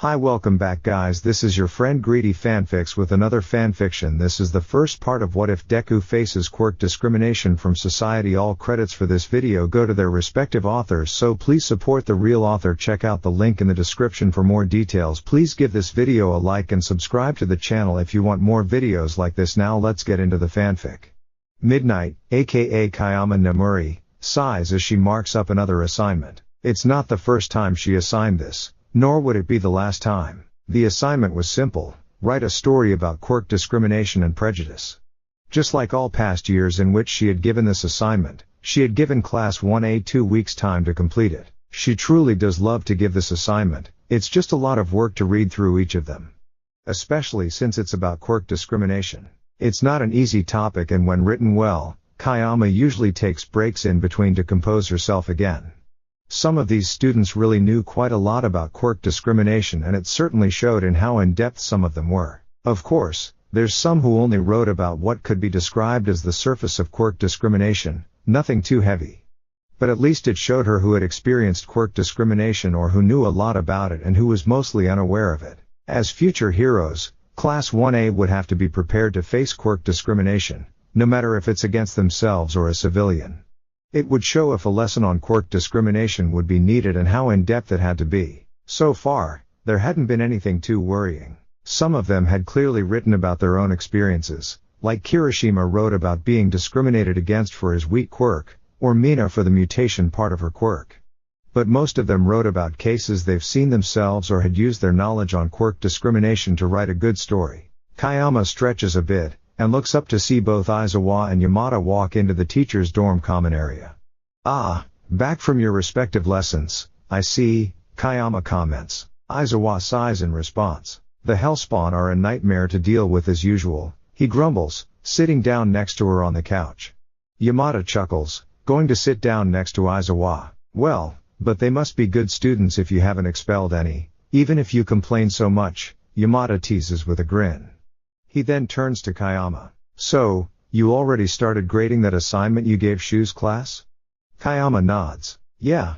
Hi, welcome back guys, this is your friend Greedy Fanfics with another fanfiction. This is the first part of What If Deku Faces Quirk Discrimination from Society. All credits for this video go to their respective authors, so please support the real author. Check out the link in the description for more details. Please give this video a like and subscribe to the channel if you want more videos like this. Now let's get into the fanfic. Midnight, aka ᴤᴅ Nemuri, sighs as she marks up another assignment. It's not the first time she assigned this, nor would it be the last time. The assignment was simple: write a story about quirk discrimination and prejudice. Just like all past years in which she had given this assignment, she had given Class 1A 2 weeks time to complete it. She truly does love to give this assignment. It's just a lot of work to read through each of them. Especially since it's about quirk discrimination. It's not an easy topic, and when written well, ᴤᴅ usually takes breaks in between to compose herself again. Some of these students really knew quite a lot about quirk discrimination, and it certainly showed in how in-depth some of them were. Of course, there's some who only wrote about what could be described as the surface of quirk discrimination, nothing too heavy. But at least it showed her who had experienced quirk discrimination or who knew a lot about it and who was mostly unaware of it. As future heroes, Class 1A would have to be prepared to face quirk discrimination, no matter if it's against themselves or a civilian. It would show if a lesson on quirk discrimination would be needed and how in-depth it had to be. So far, there hadn't been anything too worrying. Some of them had clearly written about their own experiences, like Kirishima wrote about being discriminated against for his weak quirk, or Mina for the mutation part of her quirk. But most of them wrote about cases they've seen themselves or had used their knowledge on quirk discrimination to write a good story. ᴤᴅ stretches a bit, and looks up to see both Izuku and Yamada walk into the teacher's dorm common area. "Ah, back from your respective lessons, I see," ᴤᴅ comments. Izuku sighs in response. "The Hellspawn are a nightmare to deal with as usual," he grumbles, sitting down next to her on the couch. Yamada chuckles, going to sit down next to Izuku. "Well, but they must be good students if you haven't expelled any, even if you complain so much," Yamada teases with a grin. He then turns to ᴤᴅ. "So, you already started grading that assignment you gave Shu's class?" ᴤᴅ nods. "Yeah.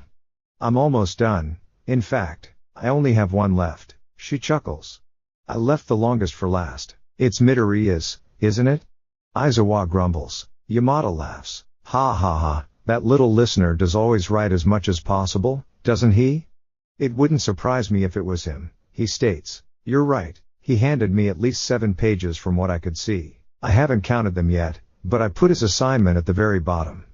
I'm almost done. In fact, I only have one left." She chuckles. "I left the longest for last. It's Midoriya's, isn't it?" Izuku grumbles. Yamada laughs. "Ha ha ha, that little listener does always write as much as possible, doesn't he?" "It wouldn't surprise me if it was him," he states. "You're right. He handed me at least 7 pages from what I could see. I haven't counted them yet, but I put his assignment at the very bottom."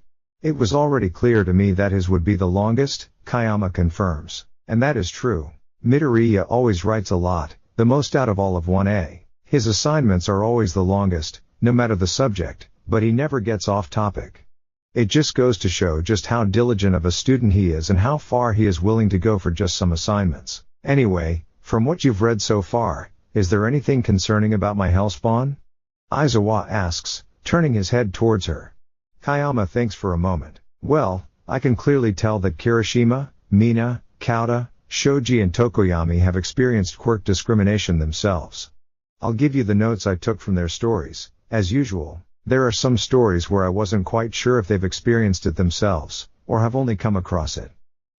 "It was already clear to me that his would be the longest," ᴤᴅ confirms. And that is true. Midoriya always writes a lot, the most out of all of 1A. His assignments are always the longest, no matter the subject, but he never gets off topic. It just goes to show just how diligent of a student he is and how far he is willing to go for just some assignments. "Anyway, from what you've read so far, is there anything concerning about my Hellspawn?" Izuku asks, turning his head towards her. ᴤᴅ thinks for a moment. "Well, I can clearly tell that Kirishima, Mina, Kouta, Shoji and Tokoyami have experienced quirk discrimination themselves. I'll give you the notes I took from their stories. As usual, there are some stories where I wasn't quite sure if they've experienced it themselves, or have only come across it.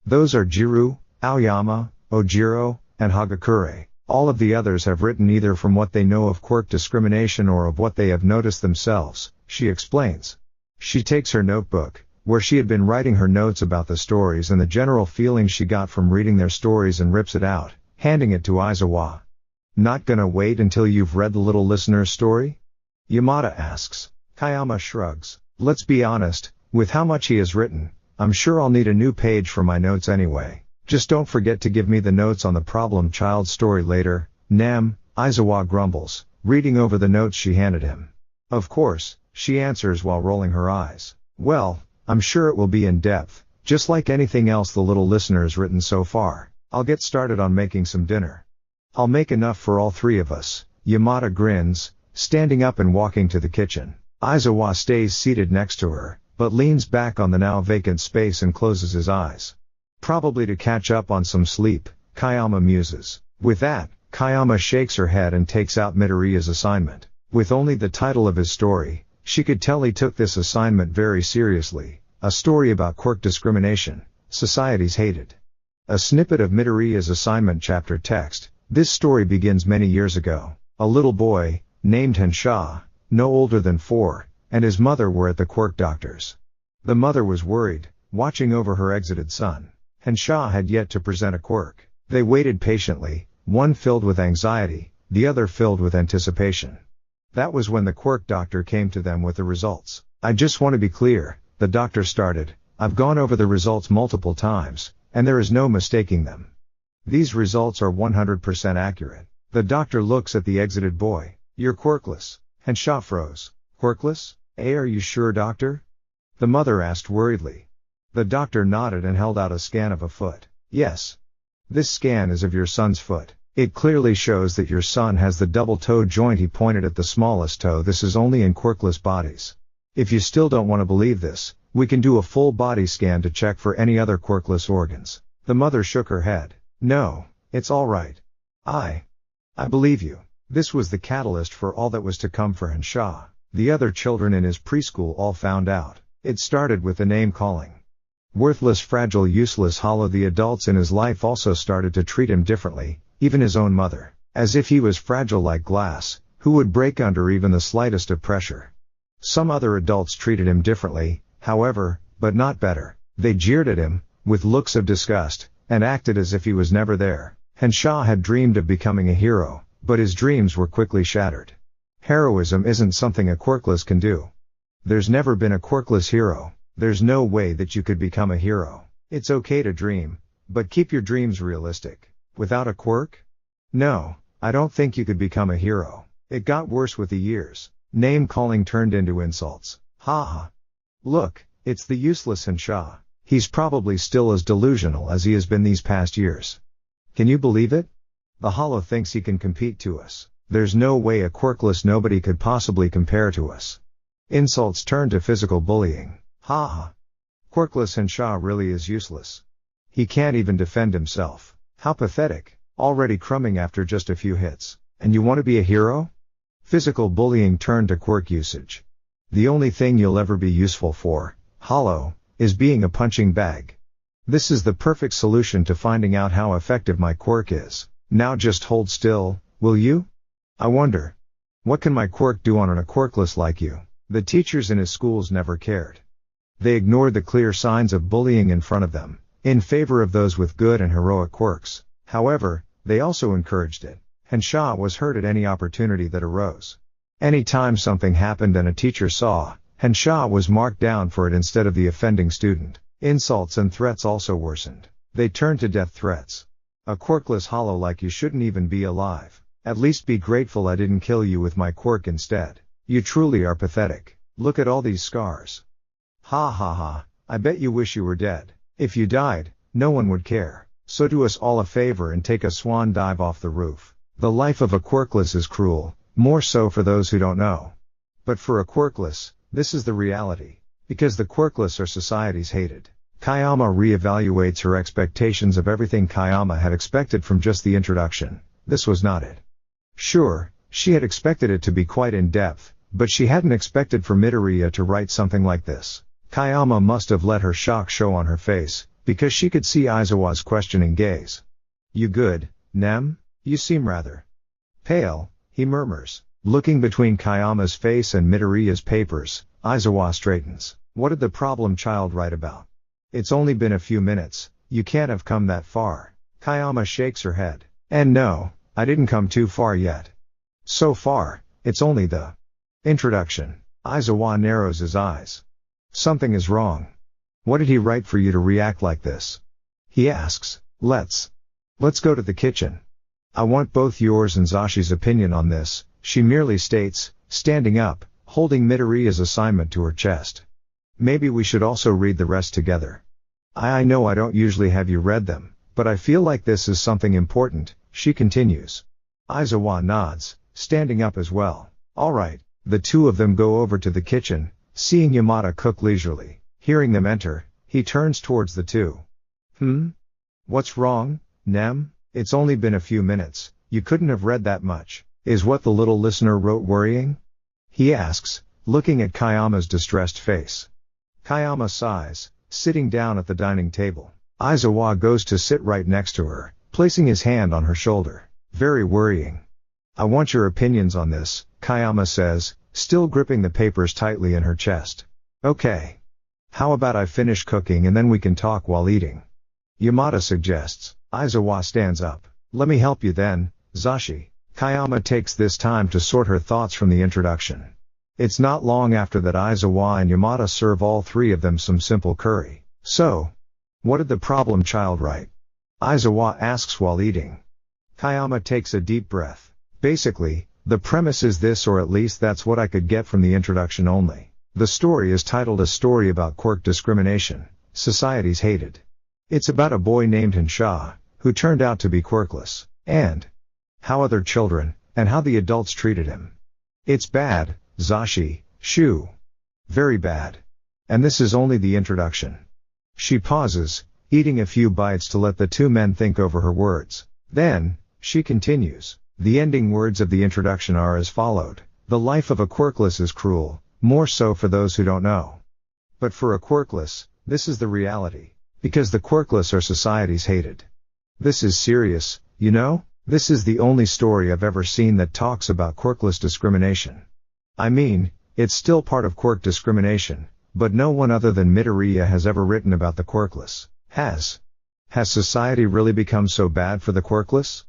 Those are Jiru, Aoyama, Ojiro, and Hagakure. All of the others have written either from what they know of quirk discrimination or of what they have noticed themselves," she explains. She takes her notebook, where she had been writing her notes about the stories and the general feeling she got from reading their stories, and rips it out, handing it to Izuku. "Not gonna wait until you've read the little listener's story?" Yamada asks. ᴤᴅ shrugs. "Let's be honest, with how much he has written, I'm sure I'll need a new page for my notes anyway. Just don't forget to give me the notes on the problem child story later, Nem," Izuku grumbles, reading over the notes she handed him. "Of course," she answers while rolling her eyes. "Well, I'm sure it will be in depth, just like anything else the little listener has written so far. I'll get started on making some dinner." "I'll make enough for all 3 of us," Yamada grins, standing up and walking to the kitchen. Izuku stays seated next to her, but leans back on the now vacant space and closes his eyes. "Probably to catch up on some sleep," ᴤᴅ muses. With that, ᴤᴅ shakes her head and takes out Midoriya's assignment. With only the title of his story, she could tell he took this assignment very seriously. A story about quirk discrimination, society's hated. A snippet of Midoriya's assignment chapter text, This story begins many years ago. A little boy, named ᴘᴏ, no older than 4, and his mother were at the quirk doctor's. The mother was worried, watching over her exited son. ᴘᴏ had yet to present a quirk. They waited patiently, one filled with anxiety, the other filled with anticipation. That was when the quirk doctor came to them with the results. I just want to be clear, the doctor started, I've gone over the results multiple times, and there is no mistaking them. These results are 100% accurate. The doctor looks at the exited boy. You're quirkless. ᴘᴏ froze. Quirkless? Are you sure, doctor? The mother asked worriedly. The doctor nodded and held out a scan of a foot. Yes. This scan is of your son's foot. It clearly shows that your son has the double toe joint. He pointed at the smallest toe. This is only in quirkless bodies. If you still don't want to believe this, we can do a full body scan to check for any other quirkless organs. The mother shook her head. No, it's all right. I believe you. This was the catalyst for all that was to come for ᴘᴏ. The other children in his preschool all found out. It started with the name calling. Worthless, fragile, useless, hollow. The adults in his life also started to treat him differently, even his own mother, as if he was fragile like glass, who would break under even the slightest of pressure. Some other adults treated him differently, however, but not better. They jeered at him, with looks of disgust, and acted as if he was never there. ᴘᴏ had dreamed of becoming a hero, but his dreams were quickly shattered. Heroism isn't something a quirkless can do. There's never been a quirkless hero. There's no way that you could become a hero. It's okay to dream, but keep your dreams realistic. Without a quirk? No, I don't think you could become a hero. It got worse with the years. Name calling turned into insults. Ha. Look, it's the useless ᴘᴏ. He's probably still as delusional as he has been these past years. Can you believe it? The hollow thinks he can compete to us. There's no way a quirkless nobody could possibly compare to us. Insults turned to physical bullying. Ha. Quirkless ᴘᴏ really is useless. He can't even defend himself. How pathetic. Already crumbing after just a few hits. And you want to be a hero? Physical bullying turned to quirk usage. The only thing you'll ever be useful for, hollow, is being a punching bag. This is the perfect solution to finding out how effective my quirk is. Now just hold still, will you? I wonder. What can my quirk do on a quirkless like you? The teachers in his schools never cared. They ignored the clear signs of bullying in front of them, in favor of those with good and heroic quirks. However, they also encouraged it. ᴘᴏ was hurt at any opportunity that arose. Any time something happened and a teacher saw, ᴘᴏ was marked down for it instead of the offending student. Insults and threats also worsened. They turned to death threats. A quirkless hollow like you shouldn't even be alive. At least be grateful I didn't kill you with my quirk instead. You truly are pathetic. Look at all these scars. Ha. I bet you wish you were dead. If you died, no one would care. So do us all a favor and take a swan dive off the roof. The life of a quirkless is cruel, more so for those who don't know. But for a quirkless, this is the reality. Because the quirkless are society's hated. ᴘᴏ re-evaluates her expectations of everything. ᴘᴏ had expected from just the introduction. This was not it. Sure, she had expected it to be quite in-depth, but she hadn't expected for Midoriya to write something like this. ᴘᴏ must have let her shock show on her face, because she could see Izuwa's questioning gaze. You good, Nem? You seem rather pale, he murmurs. Looking between ᴘᴏ's face and Midoriya's papers, Izuwa straightens. What did the problem child write about? It's only been a few minutes, you can't have come that far. ᴘᴏ shakes her head. And no, I didn't come too far yet. So far, it's only the introduction. Izuwa narrows his eyes. Something is wrong. What did he write for you to react like this? He asks. Let's go to the kitchen. I want both yours and Zashi's opinion on this, she merely states, standing up, holding Midoriya's assignment to her chest. Maybe we should also read the rest together. I know I don't usually have you read them, but I feel like this is something important, she continues. Izuwa nods, standing up as well. Alright, the two of them go over to the kitchen, seeing Yamada cook leisurely. Hearing them enter, he turns towards the two. What's wrong, Nem? It's only been a few minutes, you couldn't have read that much. Is what the little listener wrote worrying? He asks, looking at ᴘᴏ's distressed face. ᴘᴏ sighs, sitting down at the dining table. Izuwa goes to sit right next to her, placing his hand on her shoulder. Very worrying. I want your opinions on this, Kayama says, still gripping the papers tightly in her chest. Okay. How about I finish cooking and then we can talk while eating? Yamada suggests. Izuku stands up. Let me help you then, Zashi. Kayama takes this time to sort her thoughts from the introduction. It's not long after that Izuku and Yamada serve all three of them some simple curry. So, what did the problem child write? Izuku asks while eating. Kayama takes a deep breath. Basically, the premise is this, or at least that's what I could get from the introduction only. The story is titled A Story About Quirk Discrimination, Society's Hated. It's about a boy named Henshaw, who turned out to be quirkless, and how other children, and how the adults treated him. It's bad, Zashi, shoo. Very bad. And this is only the introduction. She pauses, eating a few bites to let the two men think over her words. Then, she continues. The ending words of the introduction are as followed. The life of a quirkless is cruel, more so for those who don't know. But for a quirkless, this is the reality. Because the quirkless are society's hated. This is serious, you know? This is the only story I've ever seen that talks about quirkless discrimination. I mean, it's still part of quirk discrimination, but no one other than Midoriya has ever written about the quirkless. Has society really become so bad for the quirkless?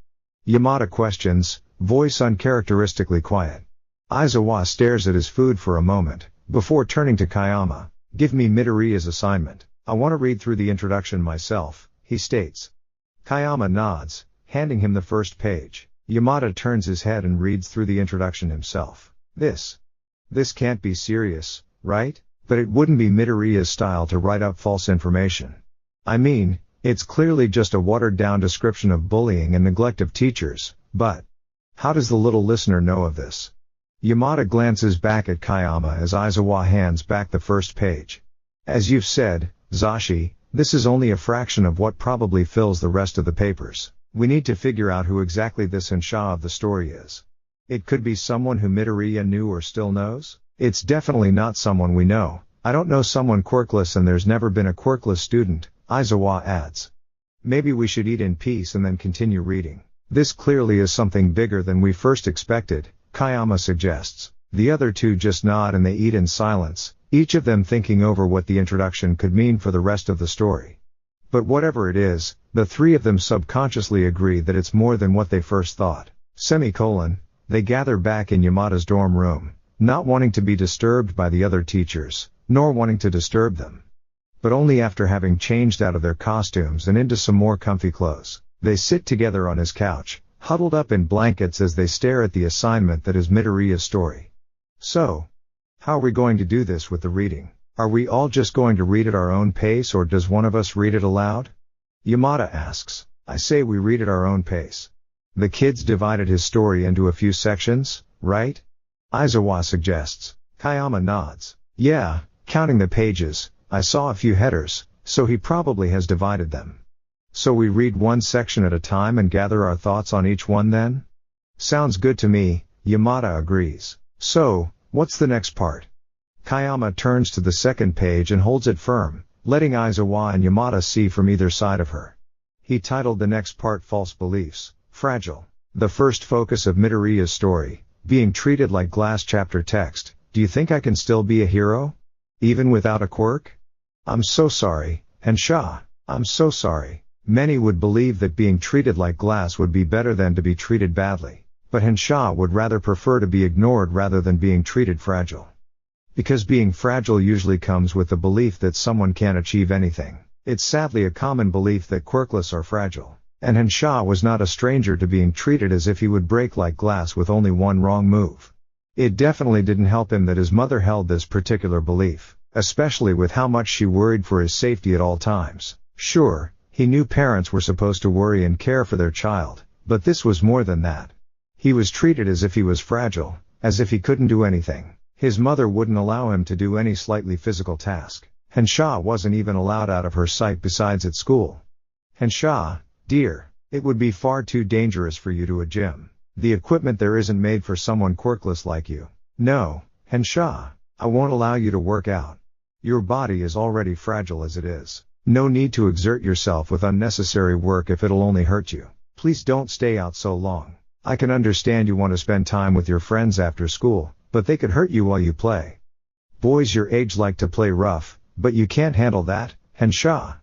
Yamada questions, voice uncharacteristically quiet. Izuku stares at his food for a moment, before turning to Kayama. Give me Midoriya's assignment. I want to read through the introduction myself, he states. Kayama nods, handing him the first page. Yamada turns his head and reads through the introduction himself. This can't be serious, right? But it wouldn't be Midoriya's style to write up false information. I mean, it's clearly just a watered-down description of bullying and neglect of teachers, but how does the little listener know of this? Yamada glances back at Kayama as Izuku hands back the first page. As you've said, Zashi, this is only a fraction of what probably fills the rest of the papers. We need to figure out who exactly this Henshaw of the story is. It could be someone who Midoriya knew or still knows. It's definitely not someone we know. I don't know someone quirkless, and there's never been a quirkless student, Izuku adds. Maybe we should eat in peace and then continue reading. This clearly is something bigger than we first expected, Kayama suggests. The other two just nod and they eat in silence, each of them thinking over what the introduction could mean for the rest of the story. But whatever it is, the three of them subconsciously agree that it's more than what they first thought. They gather back in Yamada's dorm room, not wanting to be disturbed by the other teachers, nor wanting to disturb them. But only after having changed out of their costumes and into some more comfy clothes. They sit together on his couch, huddled up in blankets as they stare at the assignment that is Midoriya's story. So, how are we going to do this with the reading? Are we all just going to read at our own pace, or does one of us read it aloud? Yamada asks. I say we read at our own pace. The kids divided his story into a few sections, right? Izuku suggests. Kayama nods. Yeah, counting the pages, I saw a few headers, so he probably has divided them. So we read one section at a time and gather our thoughts on each one then? Sounds good to me, Yamada agrees. So, what's the next part? Kayama turns to the second page and holds it firm, letting Izuku and Yamada see from either side of her. He titled the next part False Beliefs. Fragile. The first focus of Midoriya's story, being treated like glass. Chapter text. Do you think I can still be a hero? Even without a quirk? I'm so sorry, Henshaw. I'm so sorry. Many would believe that being treated like glass would be better than to be treated badly. But Henshaw would rather prefer to be ignored rather than being treated fragile. Because being fragile usually comes with the belief that someone can't achieve anything. It's sadly a common belief that quirkless are fragile. And Henshaw was not a stranger to being treated as if he would break like glass with only one wrong move. It definitely didn't help him that his mother held this particular belief, especially with how much she worried for his safety at all times. Sure, he knew parents were supposed to worry and care for their child, but this was more than that. He was treated as if he was fragile, as if he couldn't do anything. His mother wouldn't allow him to do any slightly physical task. Henshaw wasn't even allowed out of her sight besides at school. Henshaw, dear, it would be far too dangerous for you to a gym. The equipment there isn't made for someone quirkless like you. No, Henshaw, I won't allow you to work out. Your body is already fragile as it is. No need to exert yourself with unnecessary work if it'll only hurt you. Please don't stay out so long. I can understand you want to spend time with your friends after school, but they could hurt you while you play. Boys your age like to play rough, but you can't handle that, ᴛᴏ.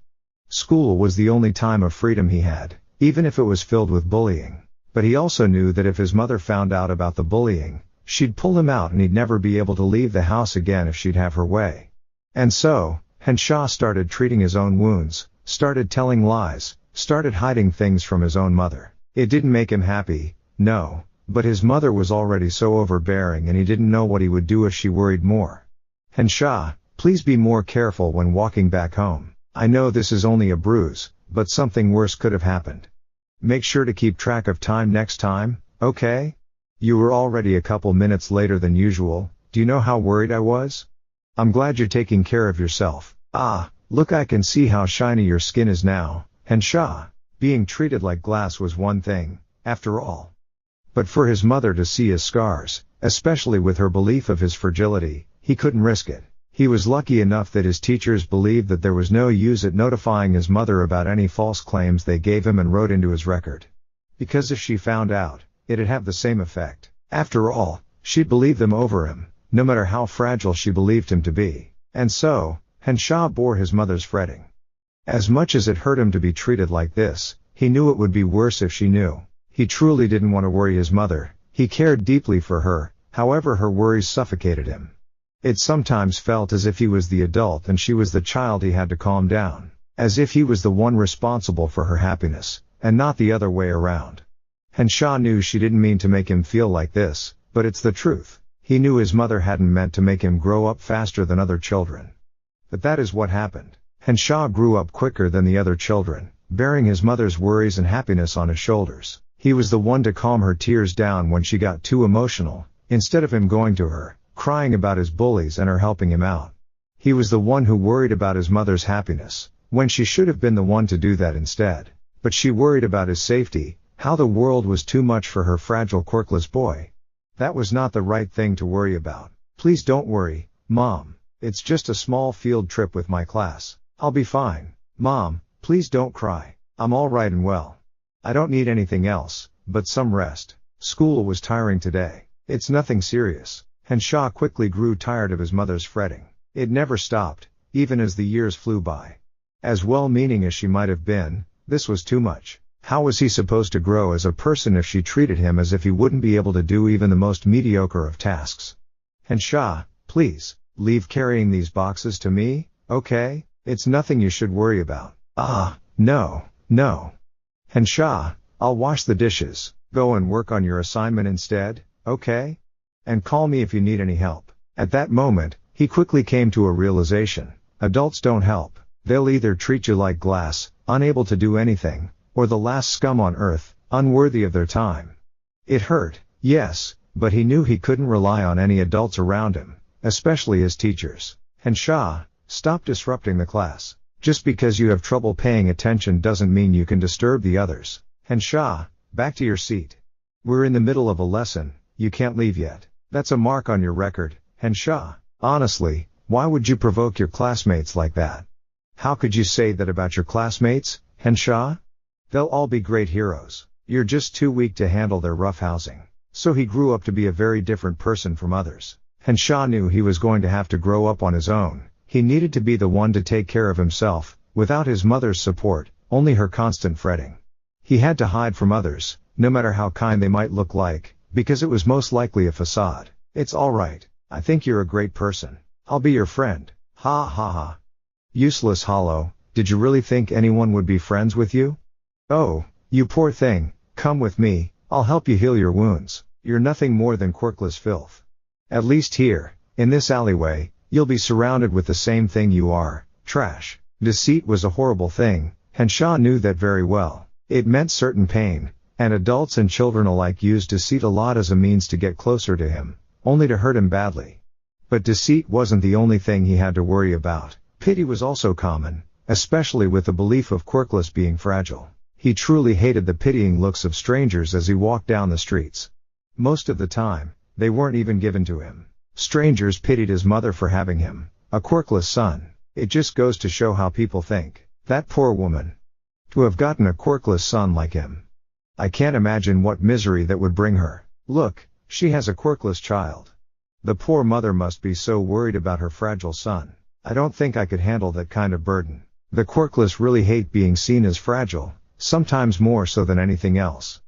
School was the only time of freedom he had, even if it was filled with bullying. But he also knew that if his mother found out about the bullying, she'd pull him out and he'd never be able to leave the house again if she'd have her way. And so, ᴛᴏ started treating his own wounds, started telling lies, started hiding things from his own mother. It didn't make him happy, no, but his mother was already so overbearing and he didn't know what he would do if she worried more. ᴛᴏ, please be more careful when walking back home. I know this is only a bruise, but something worse could have happened. Make sure to keep track of time next time, okay? You were already a couple minutes later than usual. Do you know how worried I was? I'm glad you're taking care of yourself. Ah, look, I can see how shiny your skin is now, ᴛᴏ. Being treated like glass was one thing, after all. But for his mother to see his scars, especially with her belief of his fragility, he couldn't risk it. He was lucky enough that his teachers believed that there was no use at notifying his mother about any false claims they gave him and wrote into his record. Because if she found out, it'd have the same effect. After all, she'd believe them over him, no matter how fragile she believed him to be. And so, ᴛᴏ bore his mother's fretting. As much as it hurt him to be treated like this, he knew it would be worse if she knew. He truly didn't want to worry his mother. He cared deeply for her, however her worries suffocated him. It sometimes felt as if he was the adult and she was the child he had to calm down. As if he was the one responsible for her happiness, and not the other way around. ᴛᴏ knew she didn't mean to make him feel like this, but it's the truth. He knew his mother hadn't meant to make him grow up faster than other children. But that is what happened. ᴛᴏ grew up quicker than the other children, bearing his mother's worries and happiness on his shoulders. He was the one to calm her tears down when she got too emotional, instead of him going to her, crying about his bullies and her helping him out. He was the one who worried about his mother's happiness, when she should have been the one to do that instead. But she worried about his safety, how the world was too much for her fragile quirkless boy. That was not the right thing to worry about. Please don't worry, Mom. It's just a small field trip with my class. I'll be fine. Mom, please don't cry. I'm all right and well. I don't need anything else, but some rest. School was tiring today. It's nothing serious. ᴛᴏ quickly grew tired of his mother's fretting. It never stopped, even as the years flew by. As well-meaning as she might have been, this was too much. How was he supposed to grow as a person if she treated him as if he wouldn't be able to do even the most mediocre of tasks? ᴛᴏ, please, leave carrying these boxes to me, okay? It's nothing you should worry about. Ah, no. ᴛᴏ, I'll wash the dishes. Go and work on your assignment instead, okay? And call me if you need any help. At that moment, he quickly came to a realization. Adults don't help. They'll either treat you like glass, unable to do anything, or the last scum on earth, unworthy of their time. It hurt, yes, but he knew he couldn't rely on any adults around him, especially his teachers. ᴛᴏ, stop disrupting the class. Just because you have trouble paying attention doesn't mean you can disturb the others. ᴛᴏ, back to your seat. We're in the middle of a lesson, you can't leave yet. That's a mark on your record, ᴛᴏ. Honestly, why would you provoke your classmates like that? How could you say that about your classmates, ᴛᴏ? They'll all be great heroes. You're just too weak to handle their roughhousing. So he grew up to be a very different person from others. ᴛᴏ knew he was going to have to grow up on his own. He needed to be the one to take care of himself, without his mother's support, only her constant fretting. He had to hide from others, no matter how kind they might look like, because it was most likely a facade. It's alright. I think you're a great person. I'll be your friend. Ha ha ha. Useless hollow, did you really think anyone would be friends with you? Oh, you poor thing, come with me, I'll help you heal your wounds. You're nothing more than quirkless filth. At least here, in this alleyway, you'll be surrounded with the same thing you are, trash. Deceit was a horrible thing, ᴛᴏ knew that very well. It meant certain pain, and adults and children alike used deceit a lot as a means to get closer to him, only to hurt him badly. But deceit wasn't the only thing he had to worry about. Pity was also common, especially with the belief of quirkless being fragile. He truly hated the pitying looks of strangers as he walked down the streets. Most of the time, they weren't even given to him. Strangers pitied his mother for having him, a quirkless son. It just goes to show how people think. That poor woman. To have gotten a quirkless son like him. I can't imagine what misery that would bring her. Look, she has a quirkless child. The poor mother must be so worried about her fragile son. I don't think I could handle that kind of burden. The quirkless really hate being seen as fragile, sometimes more so than anything else.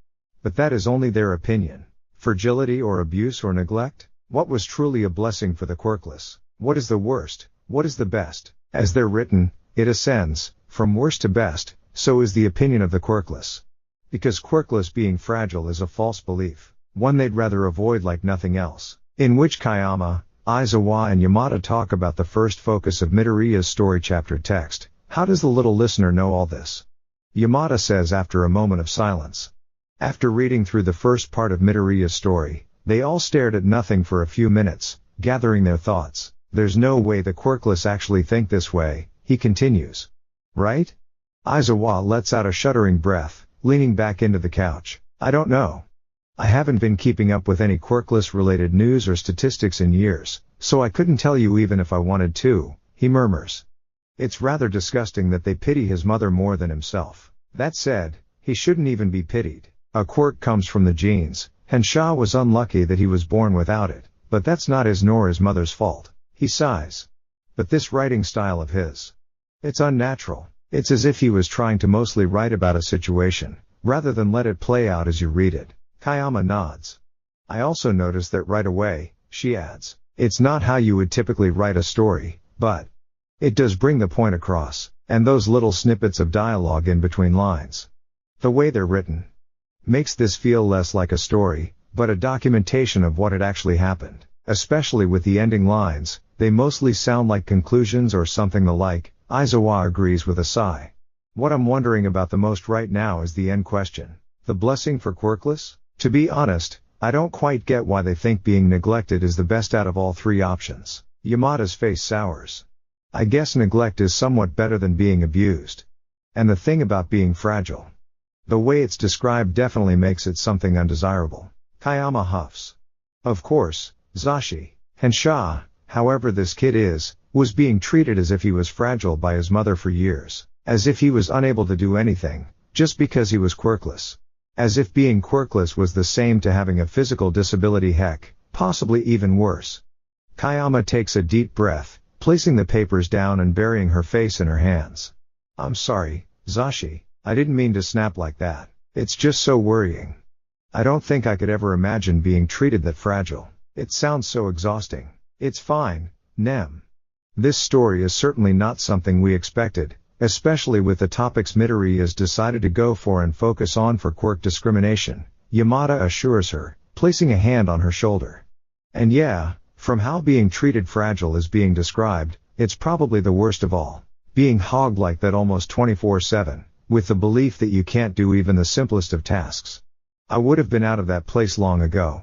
But that is only their opinion. Fragility or abuse or neglect? What was truly a blessing for the quirkless? What is the worst? What is the best? As they're written, it ascends, from worst to best, so is the opinion of the quirkless. Because quirkless being fragile is a false belief, one they'd rather avoid like nothing else. In which ᴤᴏ, Izuku and Yamada talk about the first focus of Midoriya's story chapter text. How does the little listener know all this? Yamada says after a moment of silence. After reading through the first part of Midoriya's story, they all stared at nothing for a few minutes, gathering their thoughts. There's no way the quirkless actually think this way, he continues. Right? Izuku lets out a shuddering breath, leaning back into the couch. I don't know. I haven't been keeping up with any quirkless related news or statistics in years, so I couldn't tell you even if I wanted to, he murmurs. It's rather disgusting that they pity his mother more than himself. That said, he shouldn't even be pitied. A quirk comes from the genes, Hensha was unlucky that he was born without it, but that's not his nor his mother's fault. He sighs. But this writing style of his. It's unnatural. It's as if he was trying to mostly write about a situation, rather than let it play out as you read it. ᴤᴏ nods. I also noticed that right away, she adds. It's not how you would typically write a story, but it does bring the point across, and those little snippets of dialogue in between lines. The way they're written makes this feel less like a story, but a documentation of what had actually happened. Especially with the ending lines, they mostly sound like conclusions or something the like. Izuku agrees with a sigh. What I'm wondering about the most right now is the end question. The blessing for quirkless? To be honest, I don't quite get why they think being neglected is the best out of all three options. Yamada's face sours. I guess neglect is somewhat better than being abused. And the thing about being fragile. The way it's described definitely makes it something undesirable. ᴤᴏ huffs. Of course, Zashi. Hensha, however this kid is, was being treated as if he was fragile by his mother for years. As if he was unable to do anything, just because he was quirkless. As if being quirkless was the same to having a physical disability, heck, possibly even worse. ᴤᴏ takes a deep breath, placing the papers down and burying her face in her hands. I'm sorry, Zashi, I didn't mean to snap like that. It's just so worrying. I don't think I could ever imagine being treated that fragile. It sounds so exhausting. It's fine, Nem. This story is certainly not something we expected, especially with the topics Midoriya has decided to go for and focus on for Quirk Discrimination, Yamada assures her, placing a hand on her shoulder. And yeah, from how being treated fragile is being described, it's probably the worst of all. Being hogged like that almost 24/7, with the belief that you can't do even the simplest of tasks. I would have been out of that place long ago.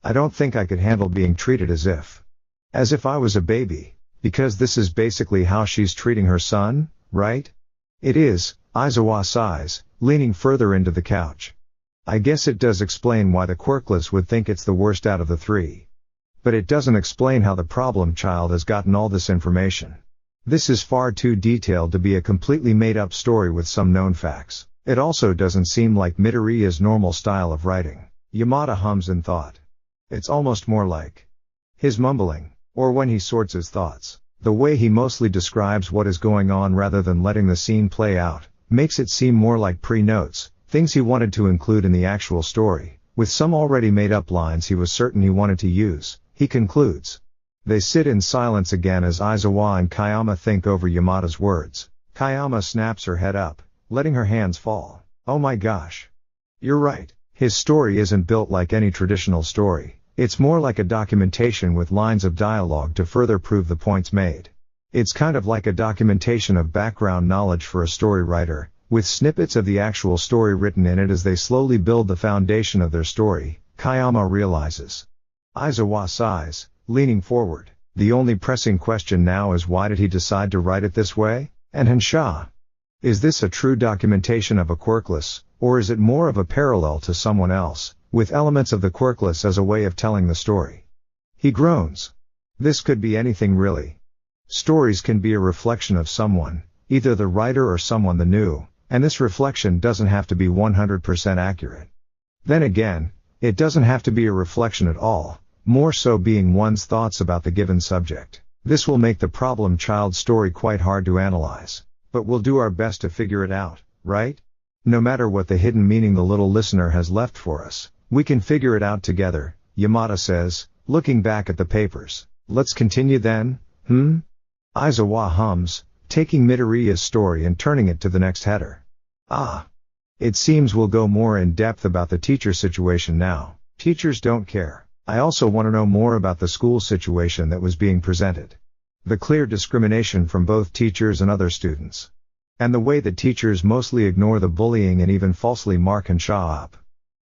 I don't think I could handle being treated as if I was a baby, because this is basically how she's treating her son, right? It is, Izuku sighs, leaning further into the couch. I guess it does explain why the quirkless would think it's the worst out of the three. But it doesn't explain how the problem child has gotten all this information. This is far too detailed to be a completely made-up story with some known facts. It also doesn't seem like Midoriya's normal style of writing. Yamada hums in thought. It's almost more like his mumbling, or when he sorts his thoughts. The way he mostly describes what is going on rather than letting the scene play out, makes it seem more like pre-notes, things he wanted to include in the actual story, with some already made-up lines he was certain he wanted to use. He concludes. They sit in silence again as Izuku and ᴤᴏ think over Yamada's words. ᴤᴏ snaps her head up, letting her hands fall. Oh my gosh. You're right. His story isn't built like any traditional story. It's more like a documentation with lines of dialogue to further prove the points made. It's kind of like a documentation of background knowledge for a story writer, with snippets of the actual story written in it as they slowly build the foundation of their story, ᴤᴏ realizes. Izuku sighs, leaning forward. The only pressing question now is why did he decide to write it this way? And Hensha? Is this a true documentation of a quirkless, or is it more of a parallel to someone else, with elements of the quirkless as a way of telling the story? He groans. This could be anything really. Stories can be a reflection of someone, either the writer or someone the new, And this reflection doesn't have to be 100% accurate. Then again, it doesn't have to be a reflection at all, more so being one's thoughts about the given subject. This will make the problem child story quite hard to analyze. But we'll do our best to figure it out, right? No matter what the hidden meaning the little listener has left for us, we can figure it out together, Yamada says, looking back at the papers. Let's continue then, Aizawa hums, taking Midoriya's story and turning it to the next header. It seems we'll go more in depth about the teacher situation now. Teachers don't care. I also want to know more about the school situation that was being presented. The clear discrimination from both teachers and other students. And the way that teachers mostly ignore the bullying and even falsely mark Hensha up.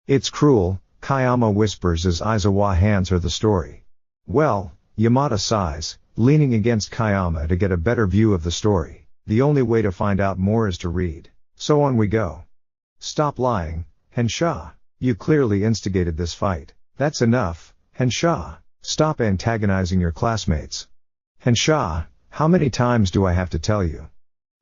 It's cruel, Kayama whispers as Aizawa hands her the story. Well, Yamada sighs, leaning against Kayama to get a better view of the story. The only way to find out more is to read. So on we go. Stop lying, Hensha. You clearly instigated this fight. That's enough, Hensha. Stop antagonizing your classmates. Hensha, how many times do I have to tell you?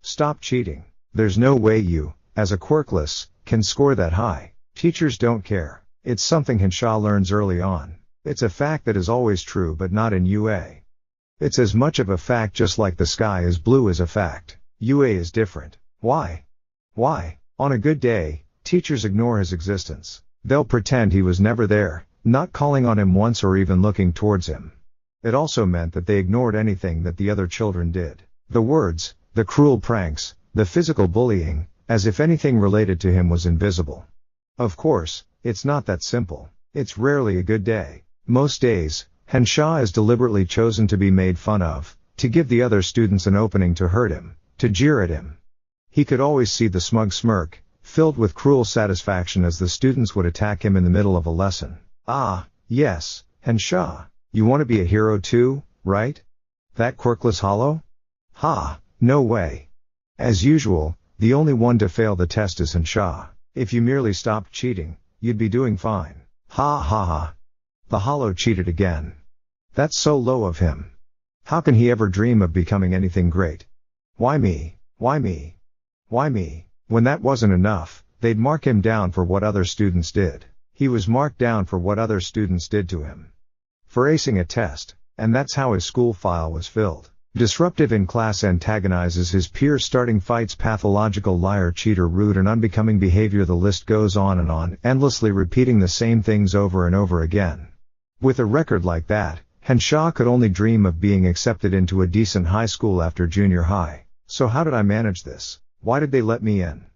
Stop cheating. There's no way you, as a quirkless, can score that high. Teachers don't care. It's something Hensha learns early on. It's a fact that is always true but not in UA. It's as much of a fact just like the sky is blue as a fact. UA is different. Why? Why? On a good day, teachers ignore his existence. They'll pretend he was never there, not calling on him once or even looking towards him. It also meant that they ignored anything that the other children did. The words, the cruel pranks, the physical bullying, as if anything related to him was invisible. Of course, it's not that simple. It's rarely a good day. Most days, Hensha is deliberately chosen to be made fun of, to give the other students an opening to hurt him, to jeer at him. He could always see the smug smirk, filled with cruel satisfaction as the students would attack him in the middle of a lesson. Yes, Hensha. You want to be a hero too, right? That quirkless hollow? No way. As usual, the only one to fail the test is Hensha. If you merely stopped cheating, you'd be doing fine. The hollow cheated again. That's so low of him. How can he ever dream of becoming anything great? Why me? Why me? Why me? When that wasn't enough, they'd mark him down for what other students did. He was marked down for what other students did to him. For acing a test, and that's how his school file was filled. Disruptive in class, antagonizes his peers, starting fights, pathological liar, cheater, rude and unbecoming behavior. The list goes on, endlessly repeating the same things over and over again. With a record like that, Hensha could only dream of being accepted into a decent high school after junior high. So how did I manage this? Why did they let me in?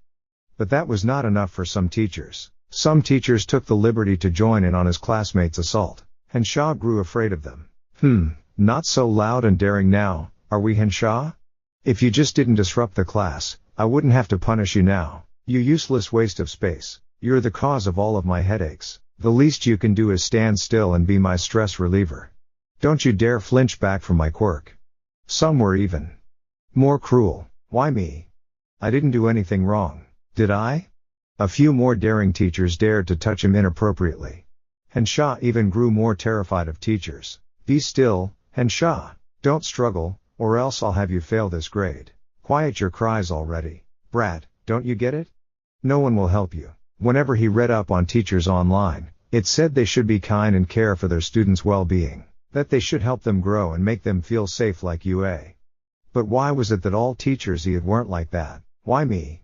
But that was not enough for some teachers. Some teachers took the liberty to join in on his classmates' assault. Hensha grew afraid of them. Not so loud and daring now, are we, Hensha? If you just didn't disrupt the class, I wouldn't have to punish you now. You useless waste of space. You're the cause of all of my headaches. The least you can do is stand still and be my stress reliever. Don't you dare flinch back from my quirk. Some were even more cruel. Why me? I didn't do anything wrong, did I? A few more daring teachers dared to touch him inappropriately. Hensha even grew more terrified of teachers. Be still, Hensha. Don't struggle, or else I'll have you fail this grade. Quiet your cries already. Brat, don't you get it? No one will help you. Whenever he read up on teachers online, it said they should be kind and care for their students' well-being. That they should help them grow and make them feel safe like UA. But why was it that all teachers weren't like that? Why me?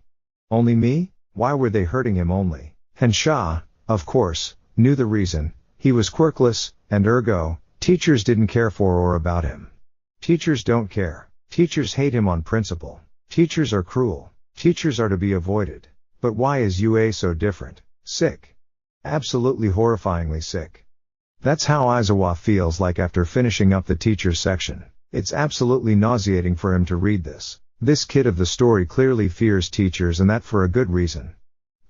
Only me? Why were they hurting him only? Hensha, of course, knew the reason. He was quirkless, and ergo, teachers didn't care for or about him. Teachers don't care. Teachers hate him on principle. Teachers are cruel. Teachers are to be avoided. But why is UA so different? Sick. Absolutely horrifyingly sick. That's how Aizawa feels like after finishing up the teachers section. It's absolutely nauseating for him to read this. This kid of the story clearly fears teachers, and that for a good reason.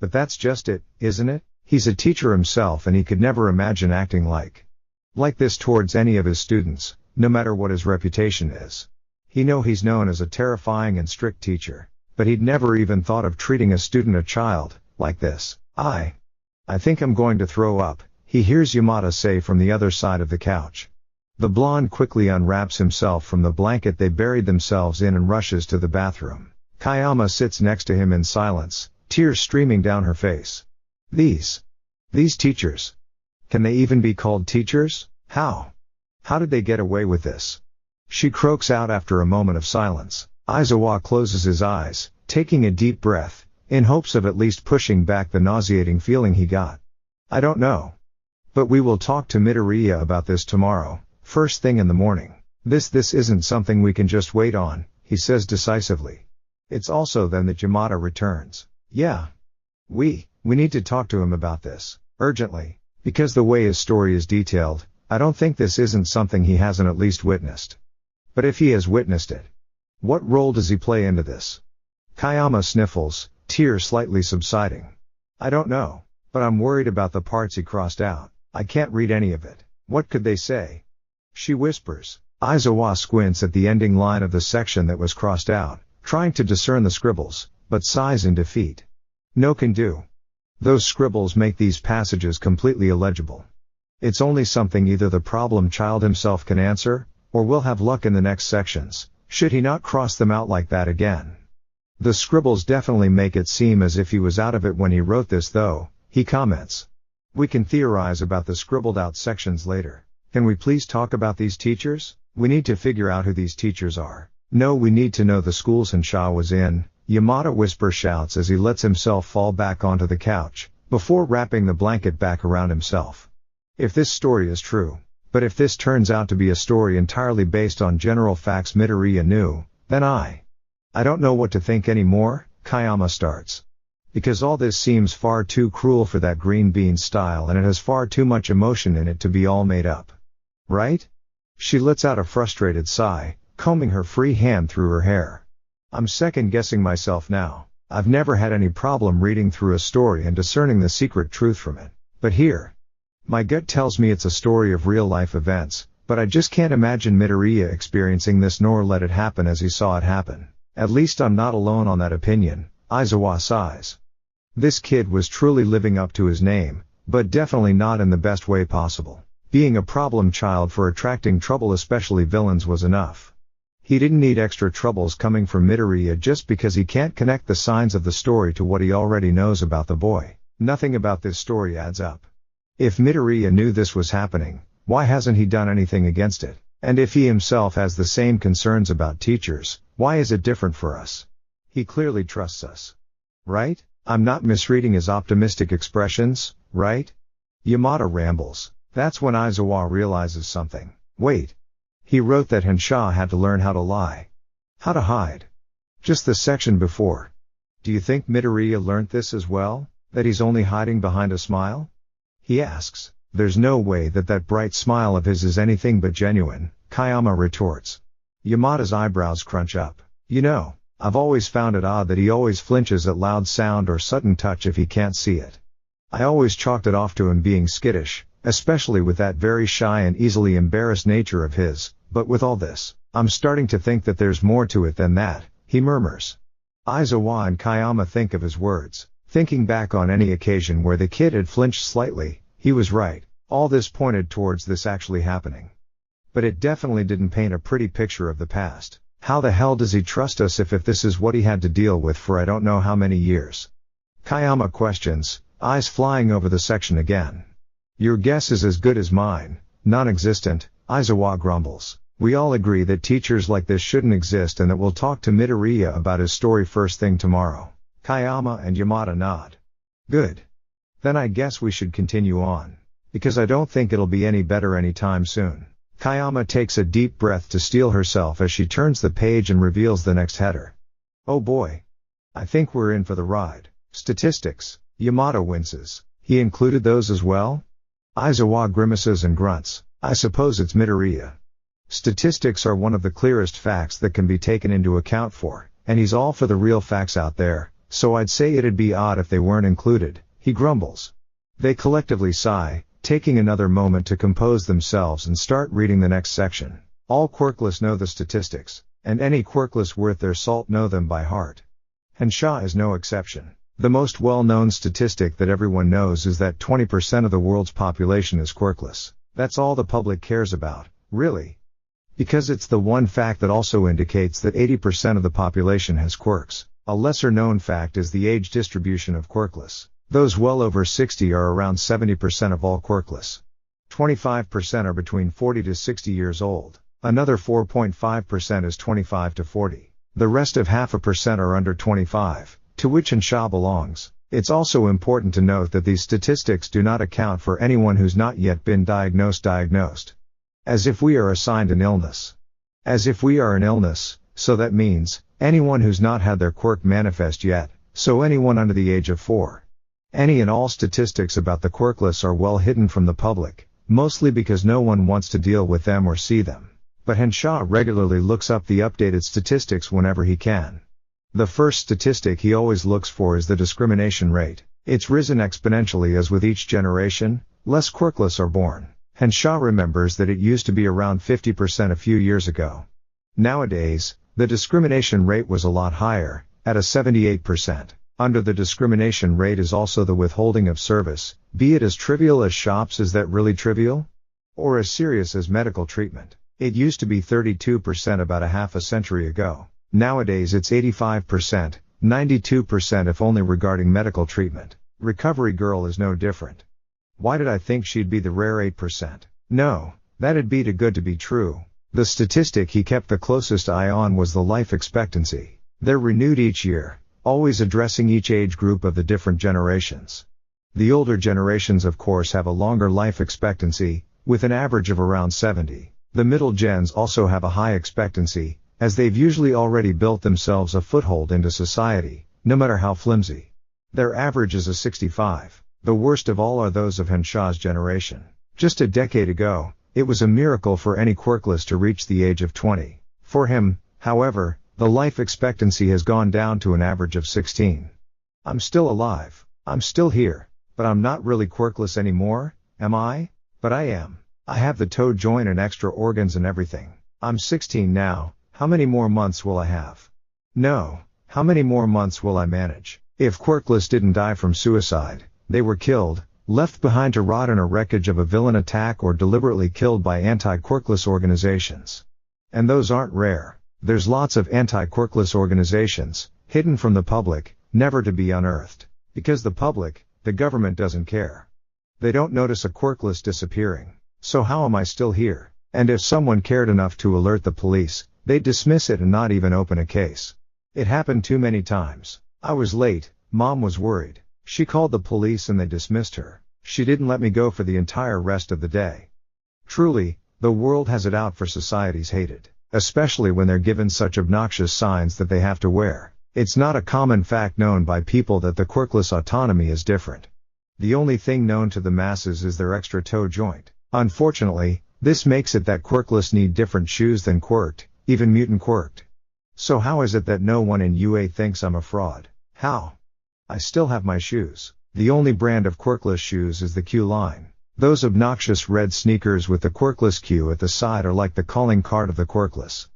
But that's just it, isn't it? He's a teacher himself and he could never imagine acting like this towards any of his students, no matter what his reputation is. He's known as a terrifying and strict teacher, but he'd never even thought of treating a student, a child, like this. I think I'm going to throw up, he hears Yamada say from the other side of the couch. The blonde quickly unwraps himself from the blanket they buried themselves in and rushes to the bathroom. ᴘᴅᴛ sits next to him in silence, tears streaming down her face. These teachers. Can they even be called teachers? How did they get away with this? She croaks out after a moment of silence. Izuku closes his eyes, taking a deep breath, in hopes of at least pushing back the nauseating feeling he got. I don't know. But we will talk to Midoriya about this tomorrow, first thing in the morning. This isn't something we can just wait on, he says decisively. It's also then that Yamada returns. Yeah. We need to talk to him about this, urgently, because the way his story is detailed, I don't think this isn't something he hasn't at least witnessed. But if he has witnessed it, what role does he play into this? ᴘᴅᴛ sniffles, tears slightly subsiding. I don't know, but I'm worried about the parts he crossed out. I can't read any of it. What could they say? She whispers. Izuku squints at the ending line of the section that was crossed out, trying to discern the scribbles, but sighs in defeat. No can do. Those scribbles make these passages completely illegible. It's only something either the problem child himself can answer, or we'll have luck in the next sections, should he not cross them out like that again. The scribbles definitely make it seem as if he was out of it when he wrote this though, he comments. We can theorize about the scribbled out sections later. Can we please talk about these teachers? We need to figure out who these teachers are. No, we need to know the schools Hensha was in, Yamada whisper shouts as he lets himself fall back onto the couch, before wrapping the blanket back around himself. If this story is true, but if this turns out to be a story entirely based on general facts Midoriya knew, then I don't know what to think anymore, ᴘᴅᴛ starts. Because all this seems far too cruel for that green bean style and it has far too much emotion in it to be all made up. Right? She lets out a frustrated sigh, combing her free hand through her hair. I'm second-guessing myself now. I've never had any problem reading through a story and discerning the secret truth from it. But here, my gut tells me it's a story of real-life events, but I just can't imagine Midoriya experiencing this nor let it happen as he saw it happen. At least I'm not alone on that opinion, Izuku sighs. This kid was truly living up to his name, but definitely not in the best way possible. Being a problem child for attracting trouble, especially villains, was enough. He didn't need extra troubles coming from Midoriya just because he can't connect the signs of the story to what he already knows about the boy. Nothing about this story adds up. If Midoriya knew this was happening, why hasn't he done anything against it? And if he himself has the same concerns about teachers, why is it different for us? He clearly trusts us. Right? I'm not misreading his optimistic expressions, right? Yamada rambles. That's when Izuku realizes something. Wait. He wrote that Hensha had to learn how to lie. How to hide. Just the section before. Do you think Midoriya learnt this as well? That he's only hiding behind a smile? He asks. There's no way that bright smile of his is anything but genuine, ᴘᴅᴛ retorts. Yamada's eyebrows crunch up. You know, I've always found it odd that he always flinches at loud sound or sudden touch if he can't see it. I always chalked it off to him being skittish, especially with that very shy and easily embarrassed nature of his, but with all this, I'm starting to think that there's more to it than that, he murmurs. Izuku and ᴘᴅᴛ think of his words, thinking back on any occasion where the kid had flinched slightly. He was right, all this pointed towards this actually happening. But it definitely didn't paint a pretty picture of the past. How the hell does he trust us if this is what he had to deal with for I don't know how many years? ᴘᴅᴛ questions, eyes flying over the section again. Your guess is as good as mine, non-existent, Izuku grumbles. We all agree that teachers like this shouldn't exist and that we'll talk to Midoriya about his story first thing tomorrow. ᴘᴅᴛ and Yamada nod. Good. Then I guess we should continue on. Because I don't think it'll be any better anytime soon. ᴘᴅᴛ takes a deep breath to steel herself as she turns the page and reveals the next header. Oh boy. I think we're in for the ride. Statistics. Yamada winces. He included those as well? Izuku grimaces and grunts. I suppose it's Midoriya. Statistics are one of the clearest facts that can be taken into account for, and he's all for the real facts out there, so I'd say it'd be odd if they weren't included, he grumbles. They collectively sigh, taking another moment to compose themselves and start reading the next section. All quirkless know the statistics, and any quirkless worth their salt know them by heart. Hensha is no exception. The most well-known statistic that everyone knows is that 20% of the world's population is quirkless. That's all the public cares about, really. Because it's the one fact that also indicates that 80% of the population has quirks. A lesser known fact is the age distribution of quirkless. Those well over 60 are around 70% of all quirkless. 25% are between 40 to 60 years old. Another 4.5% is 25 to 40. The rest of 0.5% are under 25, to which ᴛᴏ belongs. It's also important to note that these statistics do not account for anyone who's not yet been diagnosed. As if we are assigned an illness. As if we are an illness, so that means, anyone who's not had their quirk manifest yet, so anyone under the age of 4. Any and all statistics about the quirkless are well hidden from the public, mostly because no one wants to deal with them or see them. But ᴛᴏ regularly looks up the updated statistics whenever he can. The first statistic he always looks for is the discrimination rate. It's risen exponentially as with each generation, less quirkless are born. ᴛᴏ remembers that it used to be around 50% a few years ago. Nowadays, the discrimination rate was a lot higher, at a 78%. Under the discrimination rate is also the withholding of service, be it as trivial as shops. Is that really trivial? Or as serious as medical treatment? It used to be 32% about a half a century ago. Nowadays it's 85%, 92% if only regarding medical treatment. Recovery girl is no different. Why did I think she'd be the rare 8%? No, that'd be too good to be true. The statistic he kept the closest eye on was the life expectancy. They're renewed each year, always addressing each age group of the different generations. The older generations of course have a longer life expectancy, with an average of around 70. The middle gens also have a high expectancy, as they've usually already built themselves a foothold into society, no matter how flimsy. Their average is a 65. The worst of all are those of ᴛᴏ's generation. Just a decade ago, it was a miracle for any quirkless to reach the age of 20. For him, however, the life expectancy has gone down to an average of 16. I'm still alive. I'm still here. But I'm not really quirkless anymore, am I? But I am. I have the toe joint and extra organs and everything. I'm 16 now. How many more months will I have? No. How many more months will I manage? If quirkless didn't die from suicide, they were killed, left behind to rot in a wreckage of a villain attack or deliberately killed by anti-quirkless organizations. And those aren't rare. There's lots of anti-quirkless organizations, hidden from the public, never to be unearthed. Because the public, the government doesn't care. They don't notice a quirkless disappearing. So how am I still here? And if someone cared enough to alert the police, they'd dismiss it and not even open a case. It happened too many times. I was late, Mom was worried. She called the police and they dismissed her. She didn't let me go for the entire rest of the day. Truly, the world has it out for society's hated. Especially when they're given such obnoxious signs that they have to wear. It's not a common fact known by people that the quirkless autonomy is different. The only thing known to the masses is their extra toe joint. Unfortunately, this makes it that quirkless need different shoes than quirked, even mutant quirked. So how is it that no one in UA thinks I'm a fraud? How? I still have my shoes. The only brand of quirkless shoes is the Q line. Those obnoxious red sneakers with the quirkless Q at the side are like the calling card of the quirkless.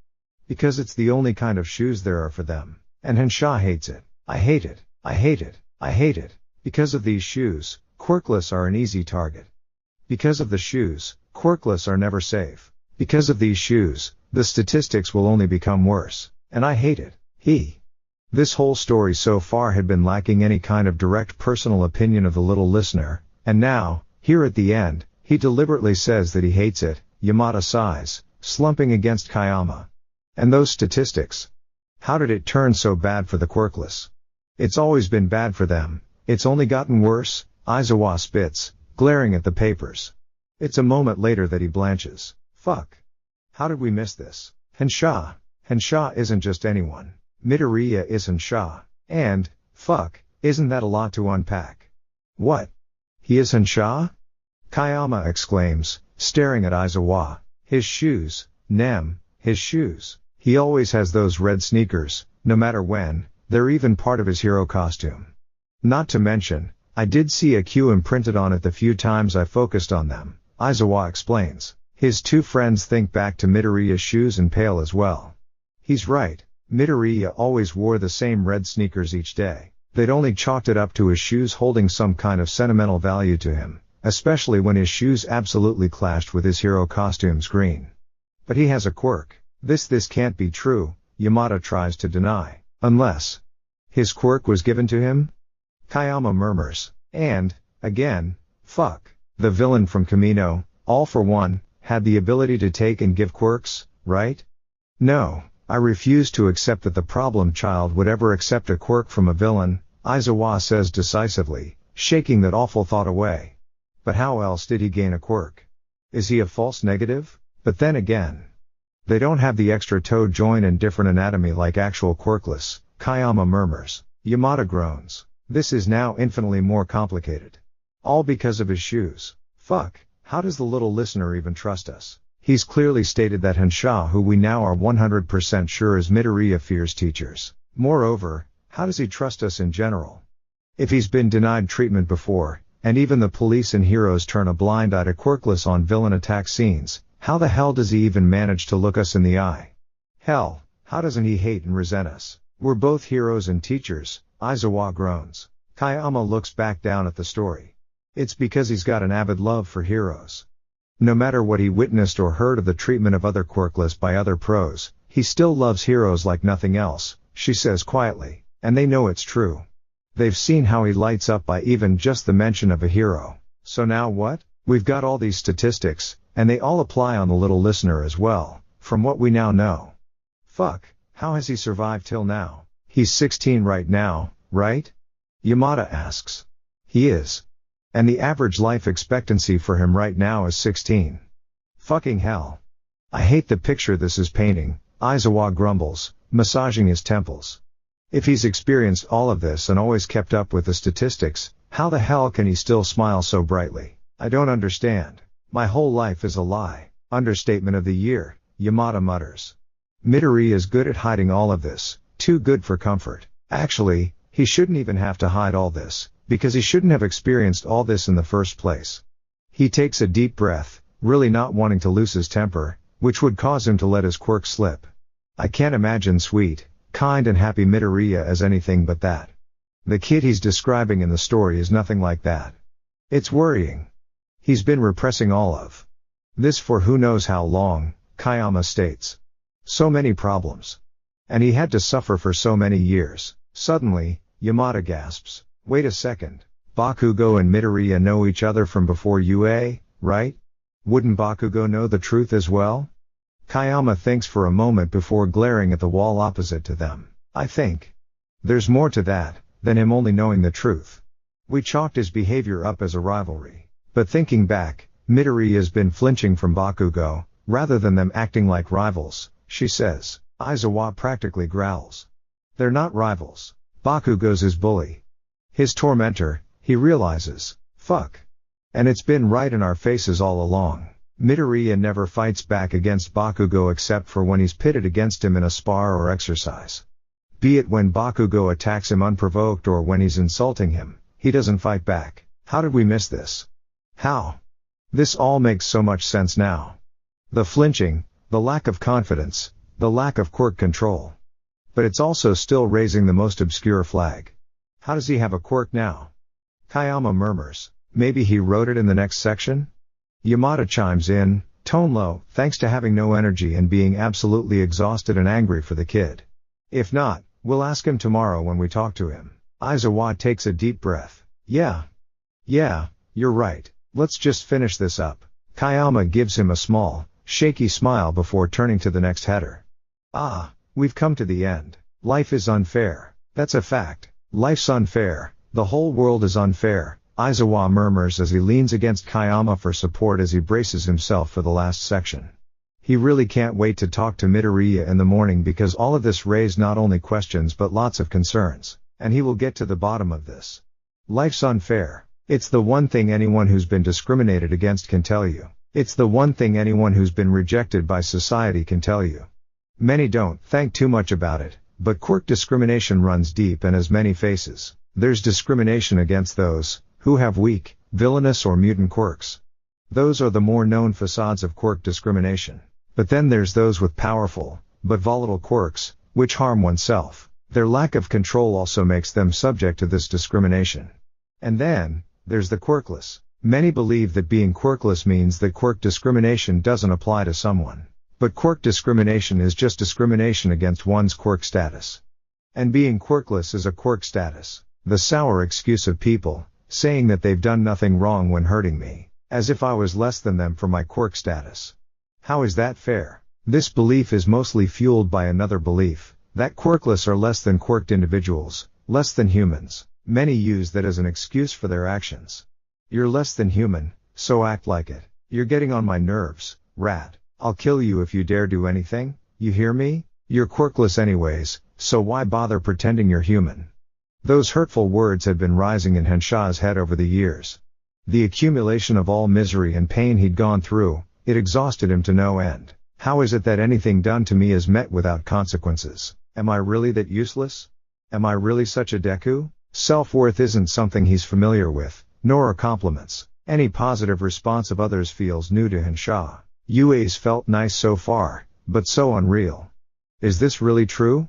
Because it's the only kind of shoes there are for them. And ᴛᴏ hates it. I hate it. I hate it. I hate it. Because of these shoes, quirkless are an easy target. Because of the shoes, quirkless are never safe. Because of these shoes, the statistics will only become worse. And I hate it. This whole story so far had been lacking any kind of direct personal opinion of the little listener, and now, here at the end, he deliberately says that he hates it, Yamada sighs, slumping against Kayama. And those statistics. How did it turn so bad for the quirkless? It's always been bad for them. It's only gotten worse, Izuku spits, glaring at the papers. It's a moment later that he blanches. Fuck. How did we miss this? ᴛᴏ isn't just anyone. Midoriya is ᴛᴏ. And, fuck, isn't that a lot to unpack? What? He is ᴛᴏ? Kayama exclaims, staring at Izuku. His shoes, his shoes. He always has those red sneakers, no matter when, they're even part of his hero costume. Not to mention, I did see a Q imprinted on it the few times I focused on them, Izuku explains. His two friends think back to Midoriya's shoes and pale as well. He's right, Midoriya always wore the same red sneakers each day. They'd only chalked it up to his shoes holding some kind of sentimental value to him, especially when his shoes absolutely clashed with his hero costume's green. But he has a quirk. This can't be true, Yamada tries to deny. Unless his quirk was given to him? Kayama murmurs. And, again, fuck. The villain from Kamino, All for One, had the ability to take and give quirks, right? No, I refuse to accept that the problem child would ever accept a quirk from a villain, Aizawa says decisively, shaking that awful thought away. But how else did he gain a quirk? Is he a false negative? But then again, they don't have the extra toe joint and different anatomy like actual quirkless, Kayama murmurs. Yamada groans. This is now infinitely more complicated. All because of his shoes. Fuck, how does the little listener even trust us? He's clearly stated that Hensha, who we now are 100% sure is Midoriya, fears teachers. Moreover, how does he trust us in general? If he's been denied treatment before, and even the police and heroes turn a blind eye to quirkless on villain attack scenes, how the hell does he even manage to look us in the eye? Hell, how doesn't he hate and resent us? We're both heroes and teachers, Aizawa groans. Kayama looks back down at the story. It's because he's got an avid love for heroes. No matter what he witnessed or heard of the treatment of other quirkless by other pros, he still loves heroes like nothing else, she says quietly, and they know it's true. They've seen how he lights up by even just the mention of a hero. So now what? We've got all these statistics, and they all apply on the little listener as well, from what we now know. Fuck, how has he survived till now? He's 16 right now, right? Yamada asks. He is. And the average life expectancy for him right now is 16. Fucking hell. I hate the picture this is painting, Aizawa grumbles, massaging his temples. If he's experienced all of this and always kept up with the statistics, how the hell can he still smile so brightly? I don't understand. My whole life is a lie. Understatement of the year, Yamada mutters. Midoriya is good at hiding all of this, too good for comfort. Actually, he shouldn't even have to hide all this, because he shouldn't have experienced all this in the first place. He takes a deep breath, really not wanting to lose his temper, which would cause him to let his quirk slip. I can't imagine sweet, kind and happy Midoriya as anything but that. The kid he's describing in the story is nothing like that. It's worrying. He's been repressing all of this for who knows how long, Kayama states. So many problems. And he had to suffer for so many years. Suddenly, Yamada gasps. Wait a second. Bakugo and Midoriya know each other from before UA, right? Wouldn't Bakugo know the truth as well? Kayama thinks for a moment before glaring at the wall opposite to them. I think there's more to that than him only knowing the truth. We chalked his behavior up as a rivalry. But thinking back, Midoriya has been flinching from Bakugo, rather than them acting like rivals, she says. Aizawa practically growls. They're not rivals. Bakugo's his bully. His tormentor, he realizes. Fuck. And it's been right in our faces all along. Midoriya never fights back against Bakugo except for when he's pitted against him in a spar or exercise. Be it when Bakugo attacks him unprovoked or when he's insulting him, he doesn't fight back. How did we miss this? How? This all makes so much sense now. The flinching, the lack of confidence, the lack of quirk control. But it's also still raising the most obscure flag. How does he have a quirk now? Kayama murmurs. Maybe he wrote it in the next section? Yamada chimes in, tone low, thanks to having no energy and being absolutely exhausted and angry for the kid. If not, we'll ask him tomorrow when we talk to him. Aizawa takes a deep breath. Yeah, you're right. Let's just finish this up. Kayama gives him a small, shaky smile before turning to the next header. Ah, we've come to the end. Life is unfair. That's a fact. Life's unfair. The whole world is unfair. Aizawa murmurs as he leans against Kayama for support as he braces himself for the last section. He really can't wait to talk to Midoriya in the morning because all of this raised not only questions but lots of concerns, and he will get to the bottom of this. Life's unfair. It's the one thing anyone who's been discriminated against can tell you. It's the one thing anyone who's been rejected by society can tell you. Many don't think too much about it, but quirk discrimination runs deep and has many faces. There's discrimination against those who have weak, villainous or mutant quirks. Those are the more known facades of quirk discrimination. But then there's those with powerful, but volatile quirks, which harm oneself. Their lack of control also makes them subject to this discrimination. And then, there's the quirkless. Many believe that being quirkless means that quirk discrimination doesn't apply to someone. But quirk discrimination is just discrimination against one's quirk status. And being quirkless is a quirk status. The sour excuse of people, saying that they've done nothing wrong when hurting me, as if I was less than them for my quirk status. How is that fair? This belief is mostly fueled by another belief, that quirkless are less than quirked individuals, less than humans. Many use that as an excuse for their actions. You're less than human, so act like it. You're getting on my nerves, rat. I'll kill you if you dare do anything, you hear me? You're quirkless anyways, so why bother pretending you're human? Those hurtful words had been rising in Hensha's head over the years. The accumulation of all misery and pain he'd gone through, it exhausted him to no end. How is it that anything done to me is met without consequences? Am I really that useless? Am I really such a Deku? Self-worth isn't something he's familiar with, nor are compliments. Any positive response of others feels new to Hensha. Yue's felt nice so far, but so unreal. Is this really true?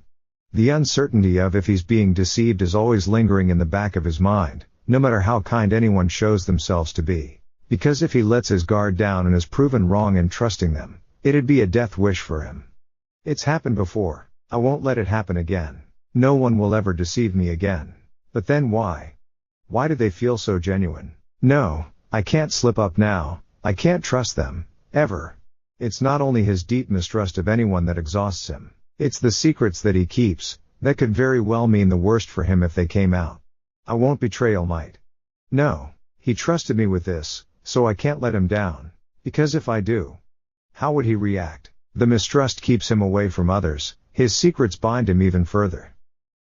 The uncertainty of if he's being deceived is always lingering in the back of his mind, no matter how kind anyone shows themselves to be. Because if he lets his guard down and is proven wrong in trusting them, it'd be a death wish for him. It's happened before. I won't let it happen again. No one will ever deceive me again. But then why? Why do they feel so genuine? No, I can't slip up now. I can't trust them, ever. It's not only his deep mistrust of anyone that exhausts him. It's the secrets that he keeps, that could very well mean the worst for him if they came out. I won't betray All-Might. No, he trusted me with this, so I can't let him down. Because if I do, how would he react? The mistrust keeps him away from others, his secrets bind him even further.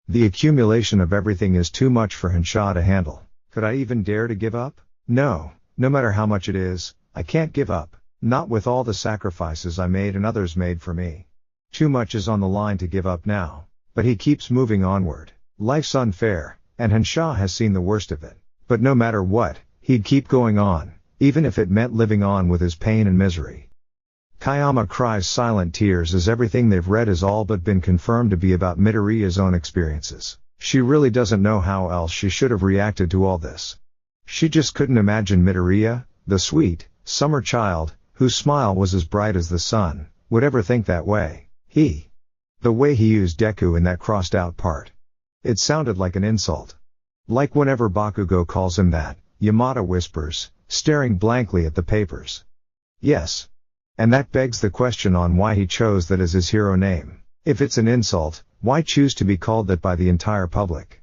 The accumulation of everything is too much for Hensha to handle. Could I even dare to give up? No, no matter how much it is, I can't give up. Not with all the sacrifices I made and others made for me. Too much is on the line to give up now. But he keeps moving onward. Life's unfair, and Hensha has seen the worst of it. But no matter what, he'd keep going on, even if it meant living on with his pain and misery. Kayama cries silent tears as everything they've read has all but been confirmed to be about Midoriya's own experiences. She really doesn't know how else she should have reacted to all this. She just couldn't imagine Midoriya, the sweet, summer child, whose smile was as bright as the sun, would ever think that way. The way he used Deku in that crossed out part. It sounded like an insult. Like whenever Bakugo calls him that, Yamada whispers, staring blankly at the papers. Yes. And that begs the question on why he chose that as his hero name. If it's an insult, why choose to be called that by the entire public?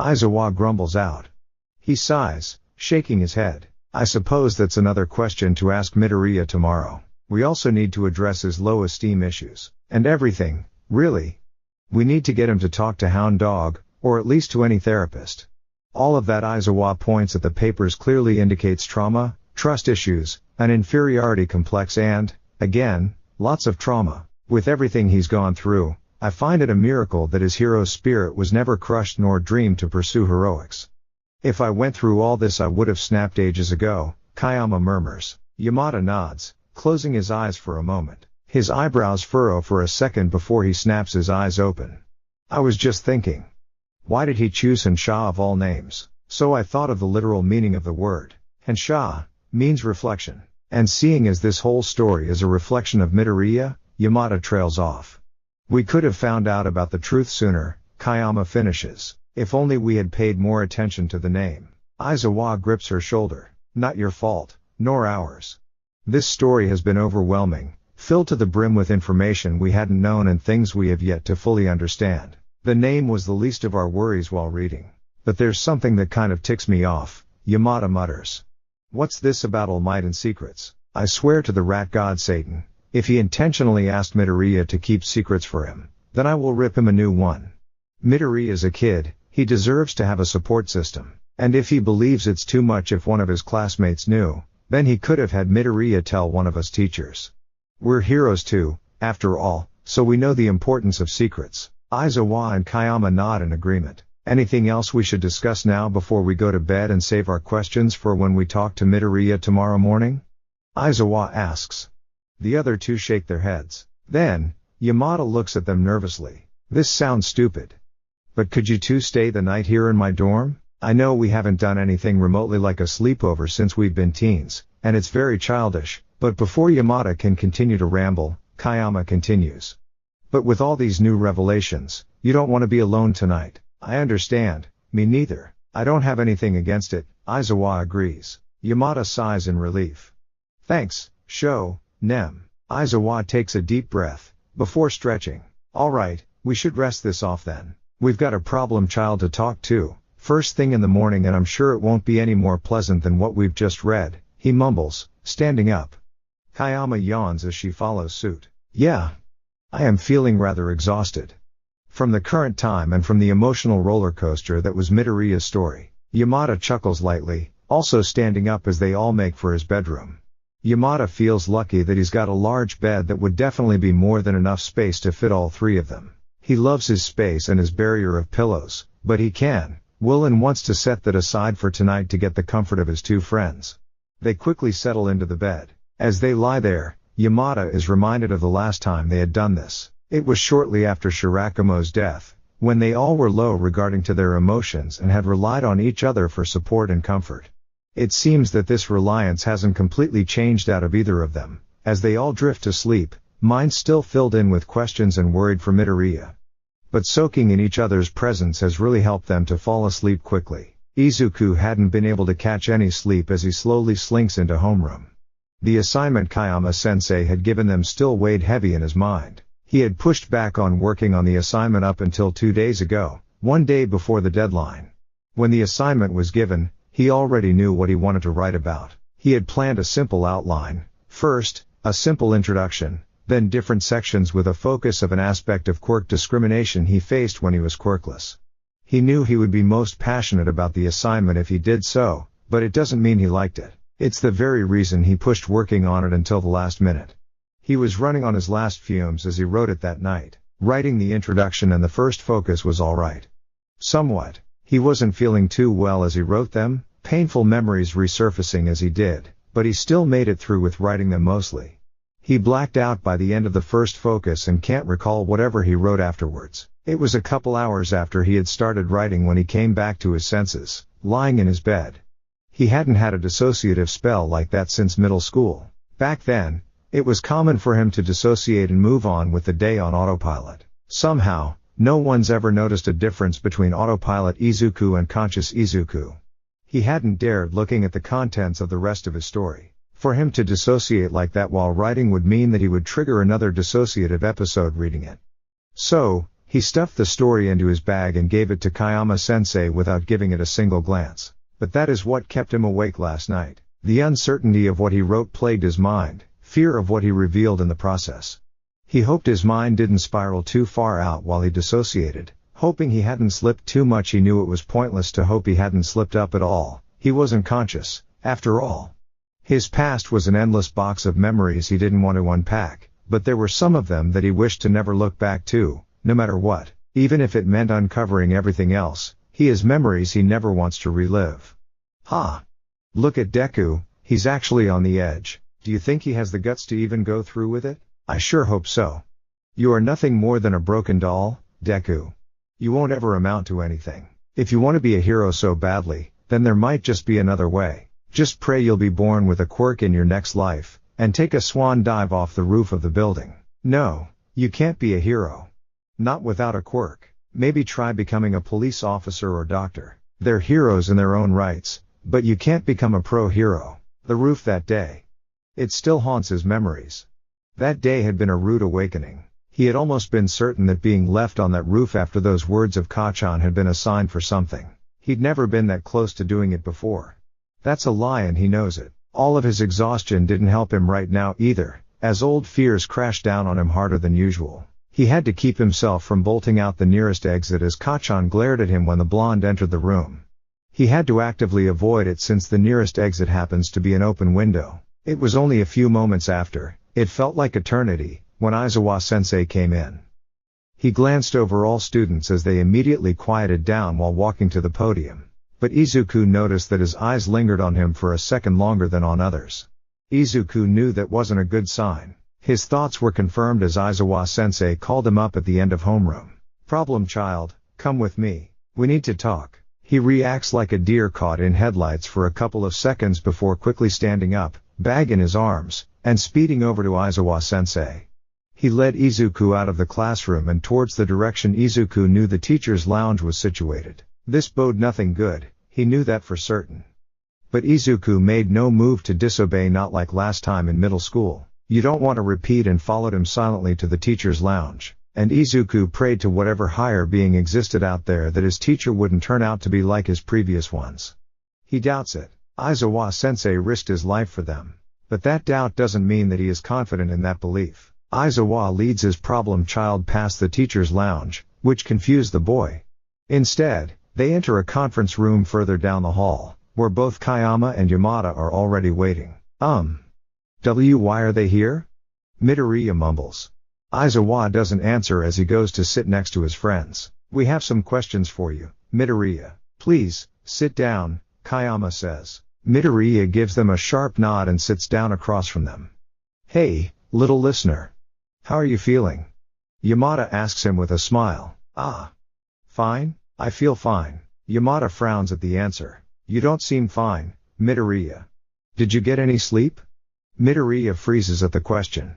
Aizawa grumbles out. He sighs, shaking his head. I suppose that's another question to ask Midoriya tomorrow. We also need to address his low esteem issues. And everything, really. We need to get him to talk to Hound Dog, or at least to any therapist. All of that Aizawa points at the papers clearly indicates trauma, trust issues, an inferiority complex and, again, lots of trauma. With everything he's gone through, I find it a miracle that his hero's spirit was never crushed nor dreamed to pursue heroics. If I went through all this I would have snapped ages ago, Kayama murmurs. Yamada nods, closing his eyes for a moment. His eyebrows furrow for a second before he snaps his eyes open. I was just thinking. Why did he choose Hensha of all names? So I thought of the literal meaning of the word. Hensha means reflection. And seeing as this whole story is a reflection of Midoriya, Yamada trails off. We could have found out about the truth sooner, Kayama finishes. If only we had paid more attention to the name. Aizawa grips her shoulder. Not your fault, nor ours. This story has been overwhelming, filled to the brim with information we hadn't known and things we have yet to fully understand. The name was the least of our worries while reading. But there's something that kind of ticks me off, Yamada mutters. What's this about All Might and secrets? I swear to the rat god Satan, if he intentionally asked Midoriya to keep secrets for him, then I will rip him a new one. Midoriya's a kid, he deserves to have a support system. And if he believes it's too much if one of his classmates knew, then he could have had Midoriya tell one of us teachers. We're heroes too, after all, so we know the importance of secrets. Aizawa and Kayama nod in agreement. Anything else we should discuss now before we go to bed and save our questions for when we talk to Midoriya tomorrow morning? Aizawa asks. The other two shake their heads. Then, Yamada looks at them nervously. This sounds stupid. But could you two stay the night here in my dorm? I know we haven't done anything remotely like a sleepover since we've been teens, and it's very childish, but before Yamada can continue to ramble, ᴘᴅᴛ continues. But with all these new revelations, you don't want to be alone tonight. I understand, me neither. I don't have anything against it, Izuku agrees. Yamada sighs in relief. Thanks, Sho, Nem. Izuku takes a deep breath, before stretching. Alright, we should rest this off then. We've got a problem child to talk to, first thing in the morning, and I'm sure it won't be any more pleasant than what we've just read, he mumbles, standing up. ᴘᴅᴛ yawns as she follows suit. Yeah. I am feeling rather exhausted. From the current time and from the emotional roller coaster that was Midoriya's story. Yamada chuckles lightly, also standing up as they all make for his bedroom. Yamada feels lucky that he's got a large bed that would definitely be more than enough space to fit all three of them. He loves his space and his barrier of pillows, but he will and wants to set that aside for tonight to get the comfort of his two friends. They quickly settle into the bed. As they lie there, Yamada is reminded of the last time they had done this. It was shortly after Shirakumo's death, when they all were low regarding to their emotions and had relied on each other for support and comfort. It seems that this reliance hasn't completely changed out of either of them, as they all drift to sleep, minds still filled in with questions and worried for Midoriya. But soaking in each other's presence has really helped them to fall asleep quickly. Izuku hadn't been able to catch any sleep as he slowly slinks into homeroom. The assignment ᴘᴅᴛ-sensei had given them still weighed heavy in his mind. He had pushed back on working on the assignment up until 2 days ago, one day before the deadline. When the assignment was given, he already knew what he wanted to write about. He had planned a simple outline. First, a simple introduction, then different sections with a focus of an aspect of quirk discrimination he faced when he was quirkless. He knew he would be most passionate about the assignment if he did so, but it doesn't mean he liked it. It's the very reason he pushed working on it until the last minute. He was running on his last fumes as he wrote it that night. Writing the introduction and the first focus was alright. Somewhat. He wasn't feeling too well as he wrote them, painful memories resurfacing as he did, but he still made it through with writing them mostly. He blacked out by the end of the first focus and can't recall whatever he wrote afterwards. It was a couple hours after he had started writing when he came back to his senses, lying in his bed. He hadn't had a dissociative spell like that since middle school. Back then, it was common for him to dissociate and move on with the day on autopilot. Somehow, no one's ever noticed a difference between autopilot Izuku and conscious Izuku. He hadn't dared looking at the contents of the rest of his story. For him to dissociate like that while writing would mean that he would trigger another dissociative episode reading it. So, he stuffed the story into his bag and gave it to ᴘᴅᴛ-sensei without giving it a single glance. But that is what kept him awake last night. The uncertainty of what he wrote plagued his mind, fear of what he revealed in the process. He hoped his mind didn't spiral too far out while he dissociated, hoping he hadn't slipped too much. He knew it was pointless to hope he hadn't slipped up at all. He wasn't conscious, after all. His past was an endless box of memories he didn't want to unpack, but there were some of them that he wished to never look back to, no matter what, even if it meant uncovering everything else. He has memories he never wants to relive. Look at Deku, he's actually on the edge. Do you think he has the guts to even go through with it? I sure hope so. You are nothing more than a broken doll, Deku. You won't ever amount to anything. If you want to be a hero so badly, then there might just be another way. Just pray you'll be born with a quirk in your next life, and take a swan dive off the roof of the building. No, you can't be a hero. Not without a quirk. Maybe try becoming a police officer or doctor. They're heroes in their own rights, but you can't become a pro-hero. The roof that day. It still haunts his memories. That day had been a rude awakening. He had almost been certain that being left on that roof after those words of Kachan had been a sign for something. He'd never been that close to doing it before. That's a lie and he knows it. All of his exhaustion didn't help him right now either, as old fears crashed down on him harder than usual. He had to keep himself from bolting out the nearest exit as Kachan glared at him when the blonde entered the room. He had to actively avoid it since the nearest exit happens to be an open window. It was only a few moments after, it felt like eternity, when Izuku-sensei came in. He glanced over all students as they immediately quieted down while walking to the podium. But Izuku noticed that his eyes lingered on him for a second longer than on others. Izuku knew that wasn't a good sign. His thoughts were confirmed as Izuku-sensei called him up at the end of homeroom. Problem child, come with me. We need to talk. He reacts like a deer caught in headlights for a couple of seconds before quickly standing up, bag in his arms, and speeding over to Izuku-sensei. He led Izuku out of the classroom and towards the direction Izuku knew the teacher's lounge was situated. This boded nothing good, he knew that for certain. But Izuku made no move to disobey, not like last time in middle school. You don't want to repeat, and followed him silently to the teacher's lounge. And Izuku prayed to whatever higher being existed out there that his teacher wouldn't turn out to be like his previous ones. He doubts it. Izuwa-sensei risked his life for them. But that doubt doesn't mean that he is confident in that belief. Izuwa leads his problem child past the teacher's lounge, which confused the boy. Instead, they enter a conference room further down the hall, where both Kayama and Yamada are already waiting. Why are they here? Midoriya mumbles. Izuwa doesn't answer as he goes to sit next to his friends. We have some questions for you, Midoriya. Please, sit down, Kayama says. Midoriya gives them a sharp nod and sits down across from them. Hey, little listener. How are you feeling? Yamada asks him with a smile. Fine, I feel fine. Yamada frowns at the answer. You don't seem fine, Midoriya. Did you get any sleep? Midoriya freezes at the question.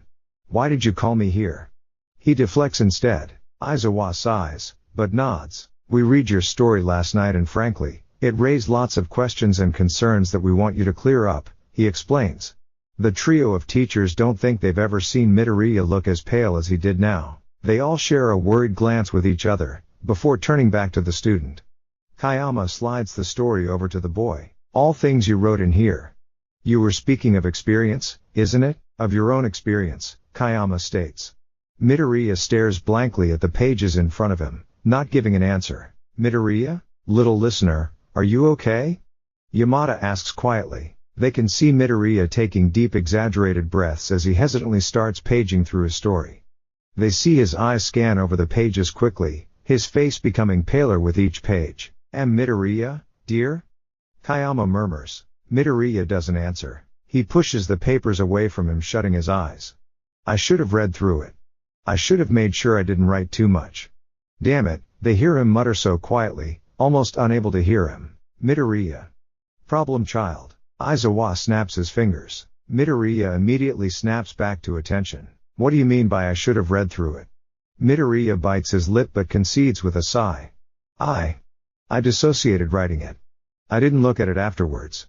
Why did you call me here? He deflects instead. Izuwa sighs, but nods. We read your story last night and frankly, it raised lots of questions and concerns that we want you to clear up, he explains. The trio of teachers don't think they've ever seen Midoriya look as pale as he did now. They all share a worried glance with each other, before turning back to the student. Kayama slides the story over to the boy. All things you wrote in here. You were speaking of experience, isn't it? Of your own experience, Kayama states. Midoriya stares blankly at the pages in front of him, not giving an answer. Midoriya, little listener, are you okay? Yamada asks quietly. They can see Midoriya taking deep exaggerated breaths as he hesitantly starts paging through his story. They see his eyes scan over the pages quickly, his face becoming paler with each page. Midoriya, dear? Kayama murmurs. Midoriya doesn't answer. He pushes the papers away from him, shutting his eyes. I should have read through it. I should have made sure I didn't write too much. Damn it, they hear him mutter so quietly, almost unable to hear him. Midoriya. Problem child. Izuwa snaps his fingers. Midoriya immediately snaps back to attention. What do you mean by I should have read through it? Midoriya bites his lip but concedes with a sigh. I dissociated writing it. I didn't look at it afterwards.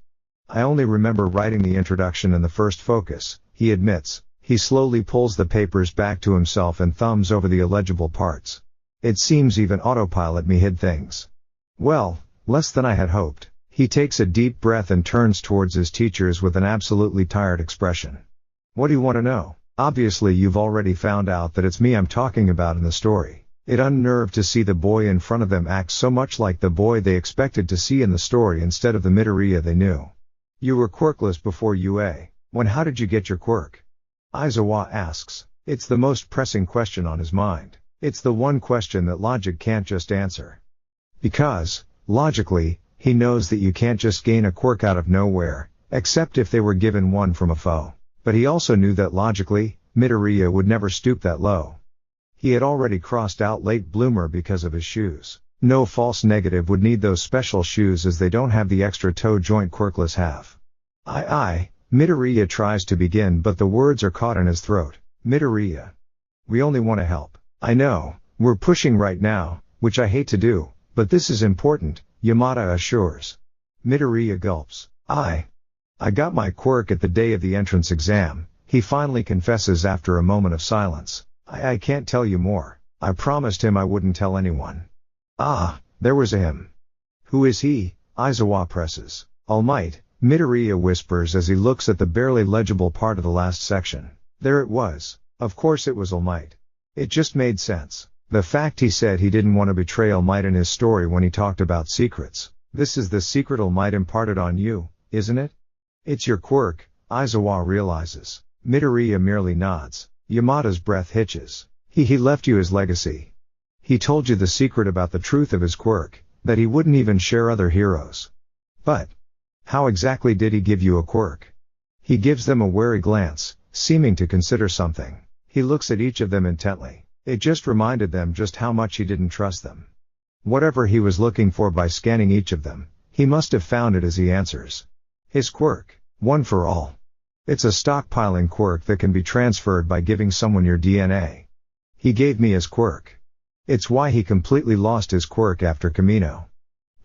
I only remember writing the introduction and the first focus, he admits. He slowly pulls the papers back to himself and thumbs over the illegible parts. It seems even autopilot me hid things. Well, less than I had hoped. He takes a deep breath and turns towards his teachers with an absolutely tired expression. What do you want to know? Obviously you've already found out that it's me I'm talking about in the story. It unnerved to see the boy in front of them act so much like the boy they expected to see in the story instead of the Midoriya they knew. You were quirkless before UA. How did you get your quirk? Izuwa asks. It's the most pressing question on his mind. It's the one question that logic can't just answer. Because, logically, he knows that you can't just gain a quirk out of nowhere, except if they were given one from a foe. But he also knew that logically, Midoriya would never stoop that low. He had already crossed out late bloomer because of his shoes. No false negative would need those special shoes as they don't have the extra toe joint quirkless have. Midoriya tries to begin but the words are caught in his throat. Midoriya. We only want to help. I know, we're pushing right now, which I hate to do, but this is important, Yamada assures. Midoriya gulps. I got my quirk at the day of the entrance exam, he finally confesses after a moment of silence. I can't tell you more. I promised him I wouldn't tell anyone. There was a him. Who is he? Izuwa presses. All Might, Midoriya whispers as he looks at the barely legible part of the last section. There it was. Of course it was All Might. It just made sense. The fact he said he didn't want to betray All Might in his story when he talked about secrets. This is the secret All Might imparted on you, isn't it? It's your quirk, Izuwa realizes. Midoriya merely nods. Yamada's breath hitches. He left you his legacy. He told you the secret about the truth of his quirk, that he wouldn't even share other heroes. But how exactly did he give you a quirk? He gives them a wary glance, seeming to consider something. He looks at each of them intently. It just reminded them just how much he didn't trust them. Whatever he was looking for by scanning each of them, he must have found it as he answers. His quirk, one for all. It's a stockpiling quirk that can be transferred by giving someone your DNA. He gave me his quirk. It's why he completely lost his quirk after Kamino.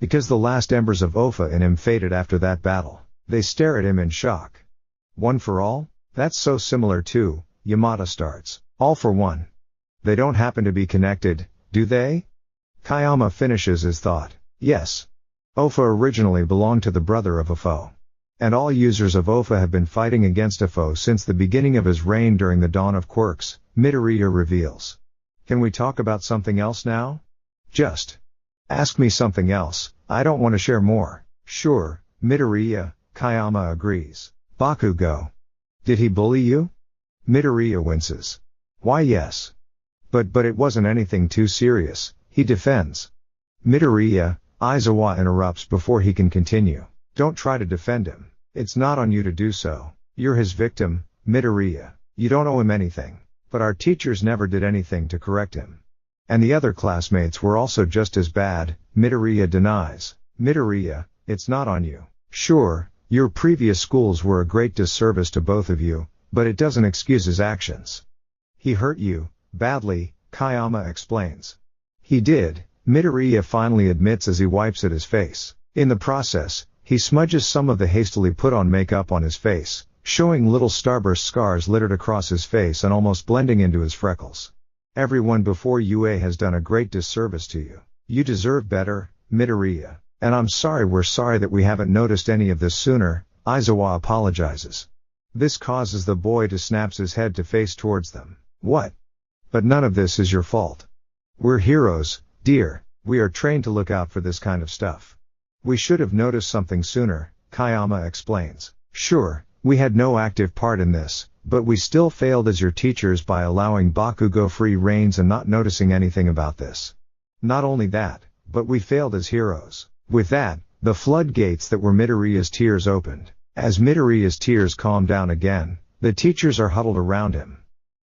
Because the last embers of Ofa in him faded after that battle. They stare at him in shock. One for all? That's so similar to, Yamada starts. All for one. They don't happen to be connected, do they? Kayama finishes his thought. Yes. Ofa originally belonged to the brother of a foe. And all users of Ofa have been fighting against a foe since the beginning of his reign during the dawn of quirks, Midoriya reveals. Can we talk about something else now? Just ask me something else, I don't want to share more. Sure, Midoriya, Kayama agrees. Bakugo. Did he bully you? Midoriya winces. Why yes. But it wasn't anything too serious, he defends. Midoriya, Izuku interrupts before he can continue. Don't try to defend him. It's not on you to do so. You're his victim, Midoriya. You don't owe him anything. But our teachers never did anything to correct him. And the other classmates were also just as bad, Midoriya denies. Midoriya, it's not on you. Sure, your previous schools were a great disservice to both of you, but it doesn't excuse his actions. He hurt you, badly, Kayama explains. He did, Midoriya finally admits as he wipes at his face. In the process, he smudges some of the hastily put on makeup on his face, showing little starburst scars littered across his face and almost blending into his freckles. Everyone before UA has done a great disservice to you. You deserve better, Midoriya. And I'm sorry we're sorry that we haven't noticed any of this sooner, Izuku apologizes. This causes the boy to snap his head to face towards them. What? But none of this is your fault. We're heroes, dear, we are trained to look out for this kind of stuff. We should have noticed something sooner, Kayama explains. Sure, we had no active part in this, but we still failed as your teachers by allowing Bakugo free reins and not noticing anything about this. Not only that, but we failed as heroes. With that, the floodgates that were Midoriya's tears opened. As Midoriya's tears calm down again, the teachers are huddled around him.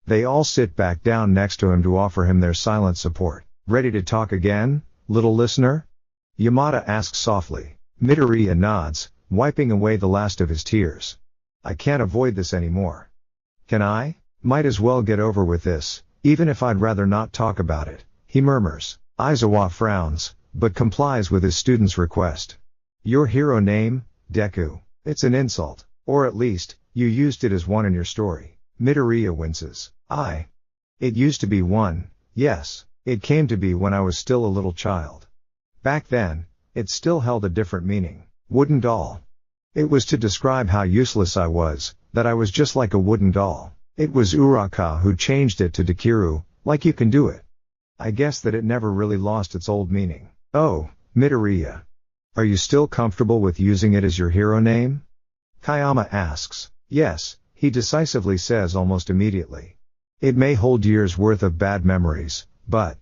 They all sit back down next to him to offer him their silent support. Ready to talk again, little listener? Yamada asks softly. Midoriya nods, wiping away the last of his tears. I can't avoid this anymore. Can I? Might as well get over with this, even if I'd rather not talk about it, he murmurs. Izuku frowns, but complies with his student's request. Your hero name, Deku. It's an insult. Or at least, you used it as one in your story. Midoriya winces. It used to be one, yes. It came to be when I was still a little child. Back then, it still held a different meaning. Wooden doll. It was to describe how useless I was, that I was just like a wooden doll. It was Uraka who changed it to Dekiru, like you can do it. I guess that it never really lost its old meaning. Oh, Midoriya. Are you still comfortable with using it as your hero name? Kayama asks. Yes, he decisively says almost immediately. It may hold years worth of bad memories, but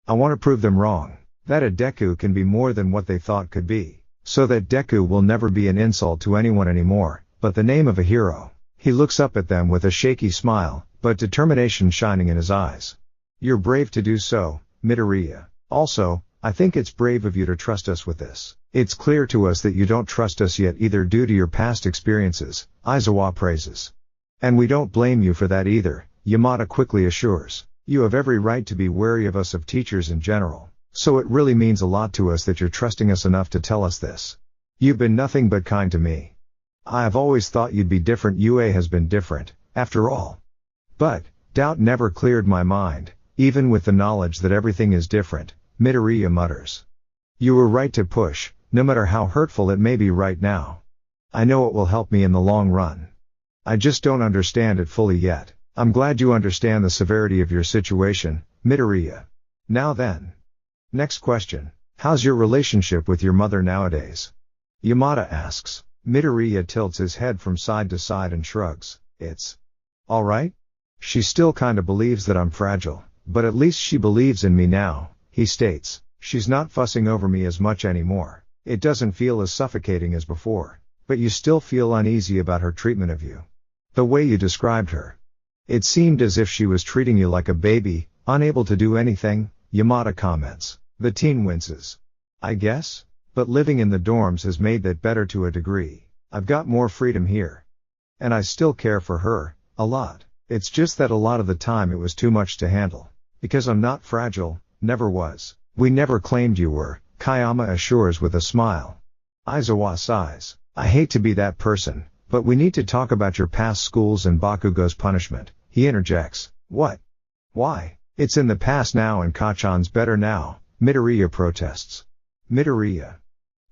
I want to prove them wrong. That a Deku can be more than what they thought could be. So that Deku will never be an insult to anyone anymore, but the name of a hero. He looks up at them with a shaky smile, but determination shining in his eyes. You're brave to do so, Midoriya. Also, I think it's brave of you to trust us with this. It's clear to us that you don't trust us yet either due to your past experiences, Izuku praises. And we don't blame you for that either, Yamada quickly assures. You have every right to be wary of us of teachers in general. So it really means a lot to us that you're trusting us enough to tell us this. You've been nothing but kind to me. I have always thought you'd be different. UA has been different, after all. But, doubt never cleared my mind, even with the knowledge that everything is different, Midoriya mutters. You were right to push, no matter how hurtful it may be right now. I know it will help me in the long run. I just don't understand it fully yet. I'm glad you understand the severity of your situation, Midoriya. Now then. Next question. How's your relationship with your mother nowadays? Yamada asks. Midoriya tilts his head from side to side and shrugs. It's alright? She still kinda believes that I'm fragile, but at least she believes in me now, he states. She's not fussing over me as much anymore. It doesn't feel as suffocating as before. But you still feel uneasy about her treatment of you. The way you described her. It seemed as if she was treating you like a baby, unable to do anything, Yamada comments. The teen winces. I guess? But living in the dorms has made that better to a degree. I've got more freedom here. And I still care for her, a lot. It's just that a lot of the time it was too much to handle. Because I'm not fragile, never was. We never claimed you were, Kayama assures with a smile. Aizawa sighs. I hate to be that person, but we need to talk about your past schools and Bakugo's punishment. He interjects. What? Why? It's in the past now and Kachan's better now, Midoriya protests. Midoriya.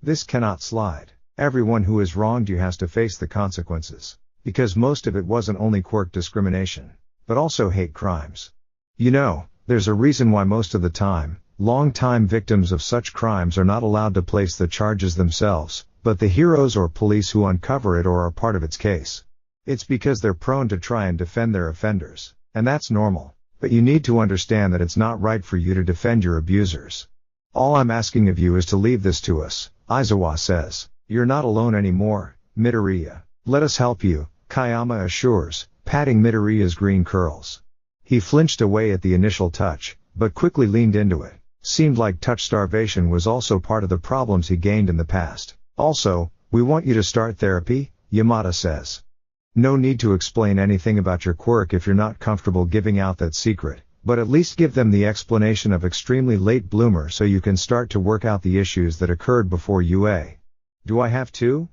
This cannot slide. Everyone who has wronged you has to face the consequences. Because most of it wasn't only quirk discrimination, but also hate crimes. You know, there's a reason why most of the time, long-time victims of such crimes are not allowed to place the charges themselves, but the heroes or police who uncover it or are part of its case. It's because they're prone to try and defend their offenders, and that's normal. But you need to understand that it's not right for you to defend your abusers. All I'm asking of you is to leave this to us, Aizawa says. You're not alone anymore, Midoriya. Let us help you, Kayama assures, patting Midoriya's green curls. He flinched away at the initial touch, but quickly leaned into it. Seemed like touch starvation was also part of the problems he gained in the past. Also, we want you to start therapy, Yamada says. No need to explain anything about your quirk if you're not comfortable giving out that secret, but at least give them the explanation of extremely late bloomer so you can start to work out the issues that occurred before UA. Do I have to?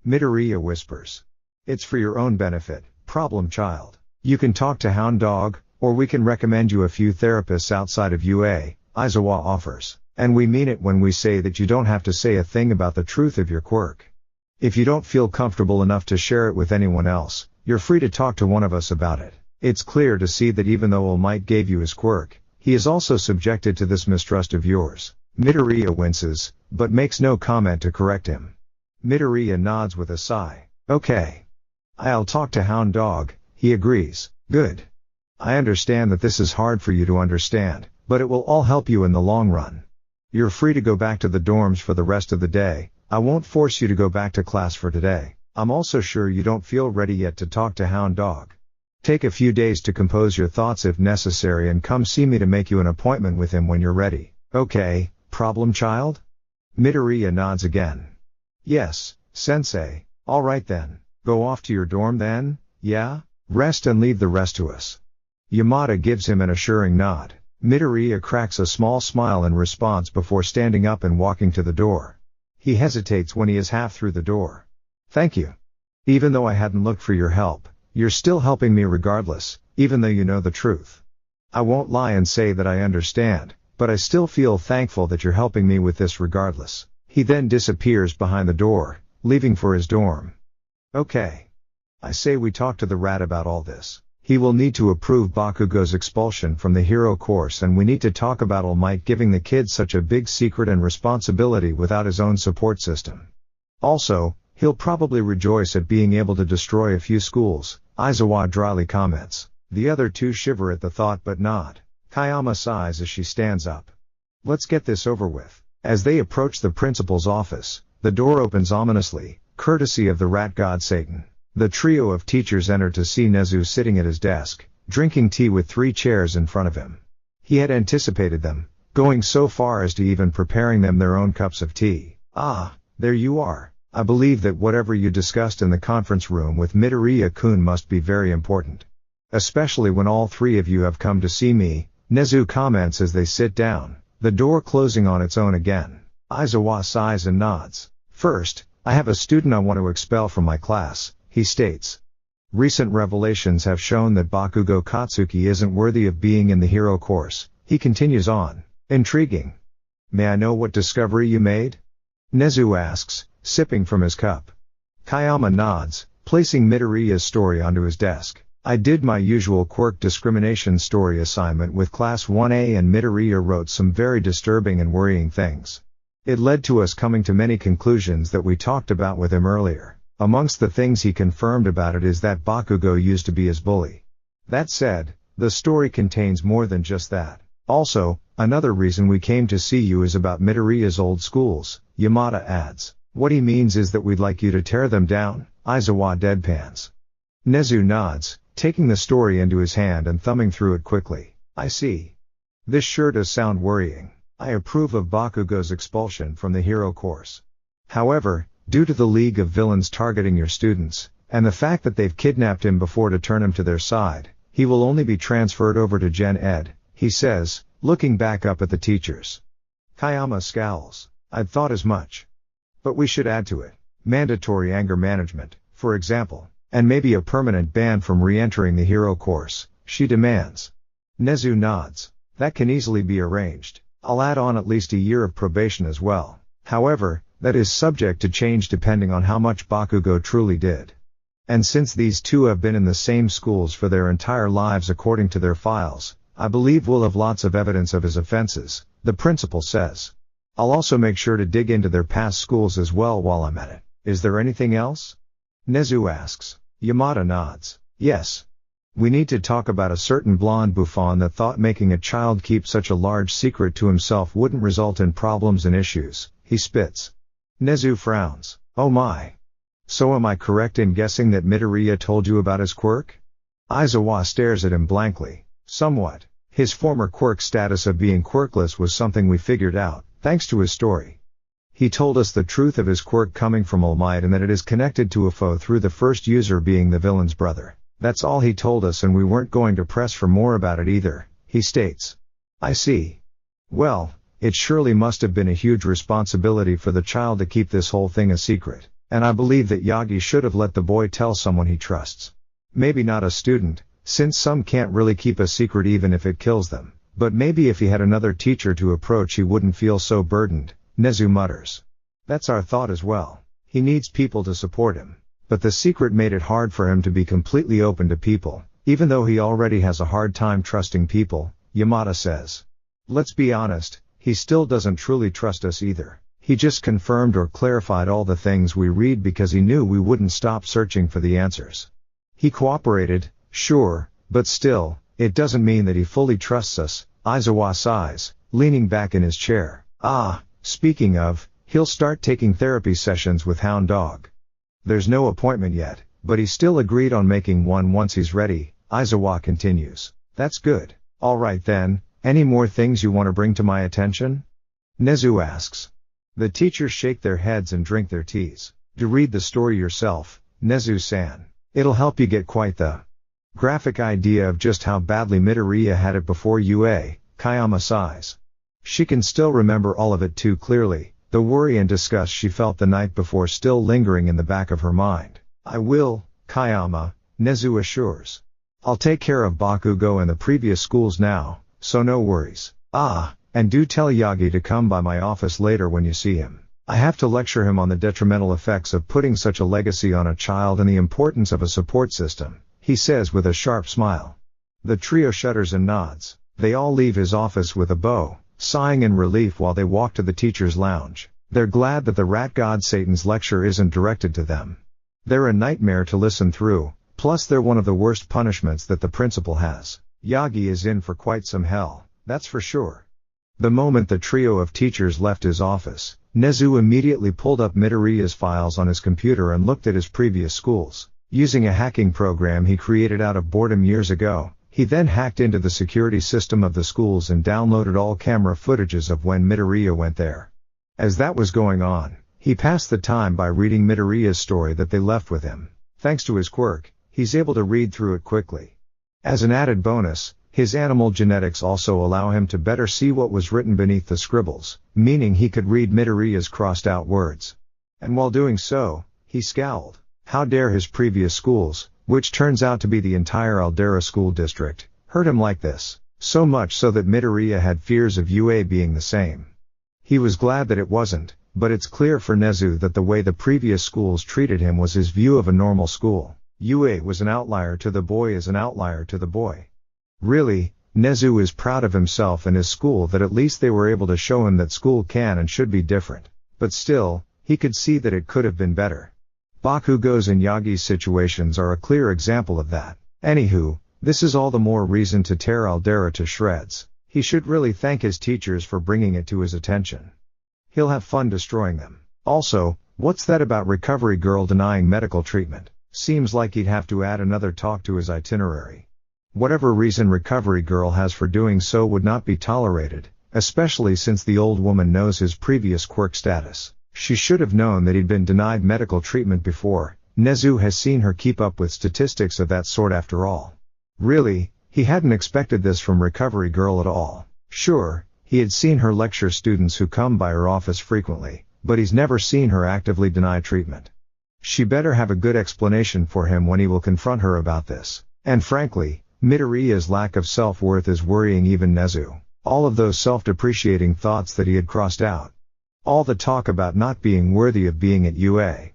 Midoriya whispers. It's for your own benefit, problem child. You can talk to Hound Dog, or we can recommend you a few therapists outside of UA, Aizawa offers. And we mean it when we say that you don't have to say a thing about the truth of your quirk. If you don't feel comfortable enough to share it with anyone else, you're free to talk to one of us about it. It's clear to see that even though All Might gave you his quirk, he is also subjected to this mistrust of yours. Midoriya winces, but makes no comment to correct him. Midoriya nods with a sigh. Okay. I'll talk to Hound Dog, he agrees. Good. I understand that this is hard for you to understand, but it will all help you in the long run. You're free to go back to the dorms for the rest of the day. I won't force you to go back to class for today. I'm also sure you don't feel ready yet to talk to Hound Dog. Take a few days to compose your thoughts if necessary and come see me to make you an appointment with him when you're ready. Okay, problem child? Midoriya nods again. Yes, sensei. Alright then. Go off to your dorm then, yeah? Rest and leave the rest to us. Yamada gives him an assuring nod. Midoriya cracks a small smile in response before standing up and walking to the door. He hesitates when he is half through the door. Thank you. Even though I hadn't looked for your help, you're still helping me regardless, even though you know the truth. I won't lie and say that I understand, but I still feel thankful that you're helping me with this regardless. He then disappears behind the door, leaving for his dorm. Okay. I say we talk to the rat about all this. He will need to approve Bakugo's expulsion from the hero course, and we need to talk about All Might giving the kid such a big secret and responsibility without his own support system. Also, he'll probably rejoice at being able to destroy a few schools, Aizawa dryly comments. The other two shiver at the thought but nod. Kayama sighs as she stands up. Let's get this over with. As they approach the principal's office, the door opens ominously, courtesy of the rat god Satan. The trio of teachers enter to see Nezu sitting at his desk, drinking tea with 3 chairs in front of him. He had anticipated them, going so far as to even preparing them their own cups of tea. Ah, there you are. I believe that whatever you discussed in the conference room with Midoriya-kun must be very important. Especially when all 3 of you have come to see me, Nezu comments as they sit down, the door closing on its own again. Aizawa sighs and nods. First, I have a student I want to expel from my class, he states. Recent revelations have shown that Bakugo Katsuki isn't worthy of being in the hero course, he continues on. Intriguing. May I know what discovery you made? Nezu asks, sipping from his cup. Kayama nods, placing Midoriya's story onto his desk. I did my usual quirk discrimination story assignment with Class 1A, and Midoriya wrote some very disturbing and worrying things. It led to us coming to many conclusions that we talked about with him earlier. Amongst the things he confirmed about it is that Bakugo used to be his bully. That said, the story contains more than just that. Also, another reason we came to see you is about Midoriya's old schools, Yamada adds. What he means is that we'd like you to tear them down, Aizawa deadpans. Nezu nods, taking the story into his hand and thumbing through it quickly. I see. This sure does sound worrying. I approve of Bakugo's expulsion from the hero course. However, due to the League of Villains targeting your students, and the fact that they've kidnapped him before to turn him to their side, he will only be transferred over to Gen Ed, he says, looking back up at the teachers. Kayama scowls. I'd thought as much. But we should add to it. Mandatory anger management, for example, and maybe a permanent ban from re-entering the hero course, she demands. Nezu nods. That can easily be arranged. I'll add on at least a year of probation as well. However, that is subject to change depending on how much Bakugo truly did. And since these two have been in the same schools for their entire lives according to their files, I believe we'll have lots of evidence of his offenses, the principal says. I'll also make sure to dig into their past schools as well while I'm at it. Is there anything else? Nezu asks. Yamada nods. Yes. We need to talk about a certain blonde bouffon that thought making a child keep such a large secret to himself wouldn't result in problems and issues, he spits. Nezu frowns. Oh my. So am I correct in guessing that Midoriya told you about his quirk? Aizawa stares at him blankly. Somewhat. His former quirk status of being quirkless was something we figured out, thanks to his story. He told us the truth of his quirk coming from All Might and that it is connected to a foe through the first user being the villain's brother. That's all he told us and we weren't going to press for more about it either, he states. I see. Well, it surely must have been a huge responsibility for the child to keep this whole thing a secret, and I believe that Yagi should have let the boy tell someone he trusts. Maybe not a student, since some can't really keep a secret even if it kills them, but maybe if he had another teacher to approach he wouldn't feel so burdened, Nezu mutters. That's our thought as well. He needs people to support him. But the secret made it hard for him to be completely open to people, even though he already has a hard time trusting people, Yamada says. Let's be honest, he still doesn't truly trust us either. He just confirmed or clarified all the things we read because he knew we wouldn't stop searching for the answers. He cooperated, sure, but still, it doesn't mean that he fully trusts us, Aizawa sighs, leaning back in his chair. Speaking of, he'll start taking therapy sessions with Hound Dog. There's no appointment yet, but he still agreed on making one once he's ready, Aizawa continues. That's good. Alright then, any more things you want to bring to my attention? Nezu asks. The teachers shake their heads and drink their teas. Do read the story yourself, Nezu-san. It'll help you get quite the graphic idea of just how badly Midoriya had it before UA, Kayama sighs. She can still remember all of it too clearly, the worry and disgust she felt the night before still lingering in the back of her mind. I will, Kayama, Nezu assures. I'll take care of Bakugo and the previous schools now, so no worries. And do tell Yagi to come by my office later when you see him. I have to lecture him on the detrimental effects of putting such a legacy on a child and the importance of a support system, he says with a sharp smile. The trio shudders and nods. They all leave his office with a bow, sighing in relief while they walk to the teacher's lounge. They're glad that the rat god Satan's lecture isn't directed to them. They're a nightmare to listen through, plus they're one of the worst punishments that the principal has. Yagi is in for quite some hell, that's for sure. The moment the trio of teachers left his office, Nezu immediately pulled up Midoriya's files on his computer and looked at his previous schools. Using a hacking program he created out of boredom years ago, he then hacked into the security system of the schools and downloaded all camera footages of when Midoriya went there. As that was going on, he passed the time by reading Midoriya's story that they left with him. Thanks to his quirk, he's able to read through it quickly. As an added bonus, his animal genetics also allow him to better see what was written beneath the scribbles, meaning he could read Midoriya's crossed out words. And while doing so, he scowled. How dare his previous schools, which turns out to be the entire Aldera school district, hurt him like this, so much so that Midoriya had fears of UA being the same. He was glad that it wasn't, but it's clear for Nezu that the way the previous schools treated him was his view of a normal school. UA was an outlier to the boy as an outlier to the boy. Really, Nezu is proud of himself and his school that at least they were able to show him that school can and should be different, but still, he could see that it could have been better. Bakugo's and Yagi's situations are a clear example of that. Anywho, this is all the more reason to tear Aldera to shreds. He should really thank his teachers for bringing it to his attention. He'll have fun destroying them. Also, what's that about Recovery Girl denying medical treatment? Seems like he'd have to add another talk to his itinerary. Whatever reason Recovery Girl has for doing so would not be tolerated, especially since the old woman knows his previous quirk status. She should have known that he'd been denied medical treatment before, Nezu has seen her keep up with statistics of that sort after all. Really, he hadn't expected this from Recovery Girl at all. Sure, he had seen her lecture students who come by her office frequently, but he's never seen her actively deny treatment. She better have a good explanation for him when he will confront her about this. And frankly, Midoriya's lack of self-worth is worrying even Nezu. All of those self-depreciating thoughts that he had crossed out. All the talk about not being worthy of being at UA.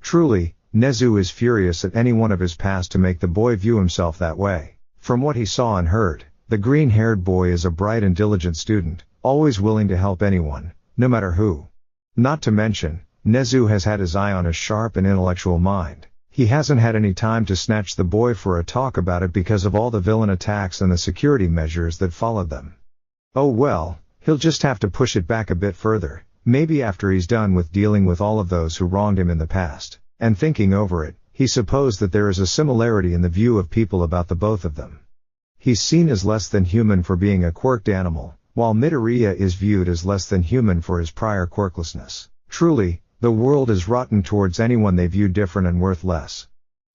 Truly, Nezu is furious at any one of his past to make the boy view himself that way. From what he saw and heard, the green-haired boy is a bright and diligent student, always willing to help anyone, no matter who. Not to mention, Nezu has had his eye on his sharp and intellectual mind. He hasn't had any time to snatch the boy for a talk about it because of all the villain attacks and the security measures that followed them. Oh well, he'll just have to push it back a bit further, maybe after he's done with dealing with all of those who wronged him in the past. And thinking over it, he supposed that there is a similarity in the view of people about the both of them. He's seen as less than human for being a quirked animal, while Midoriya is viewed as less than human for his prior quirklessness. Truly, the world is rotten towards anyone they view different and worth less.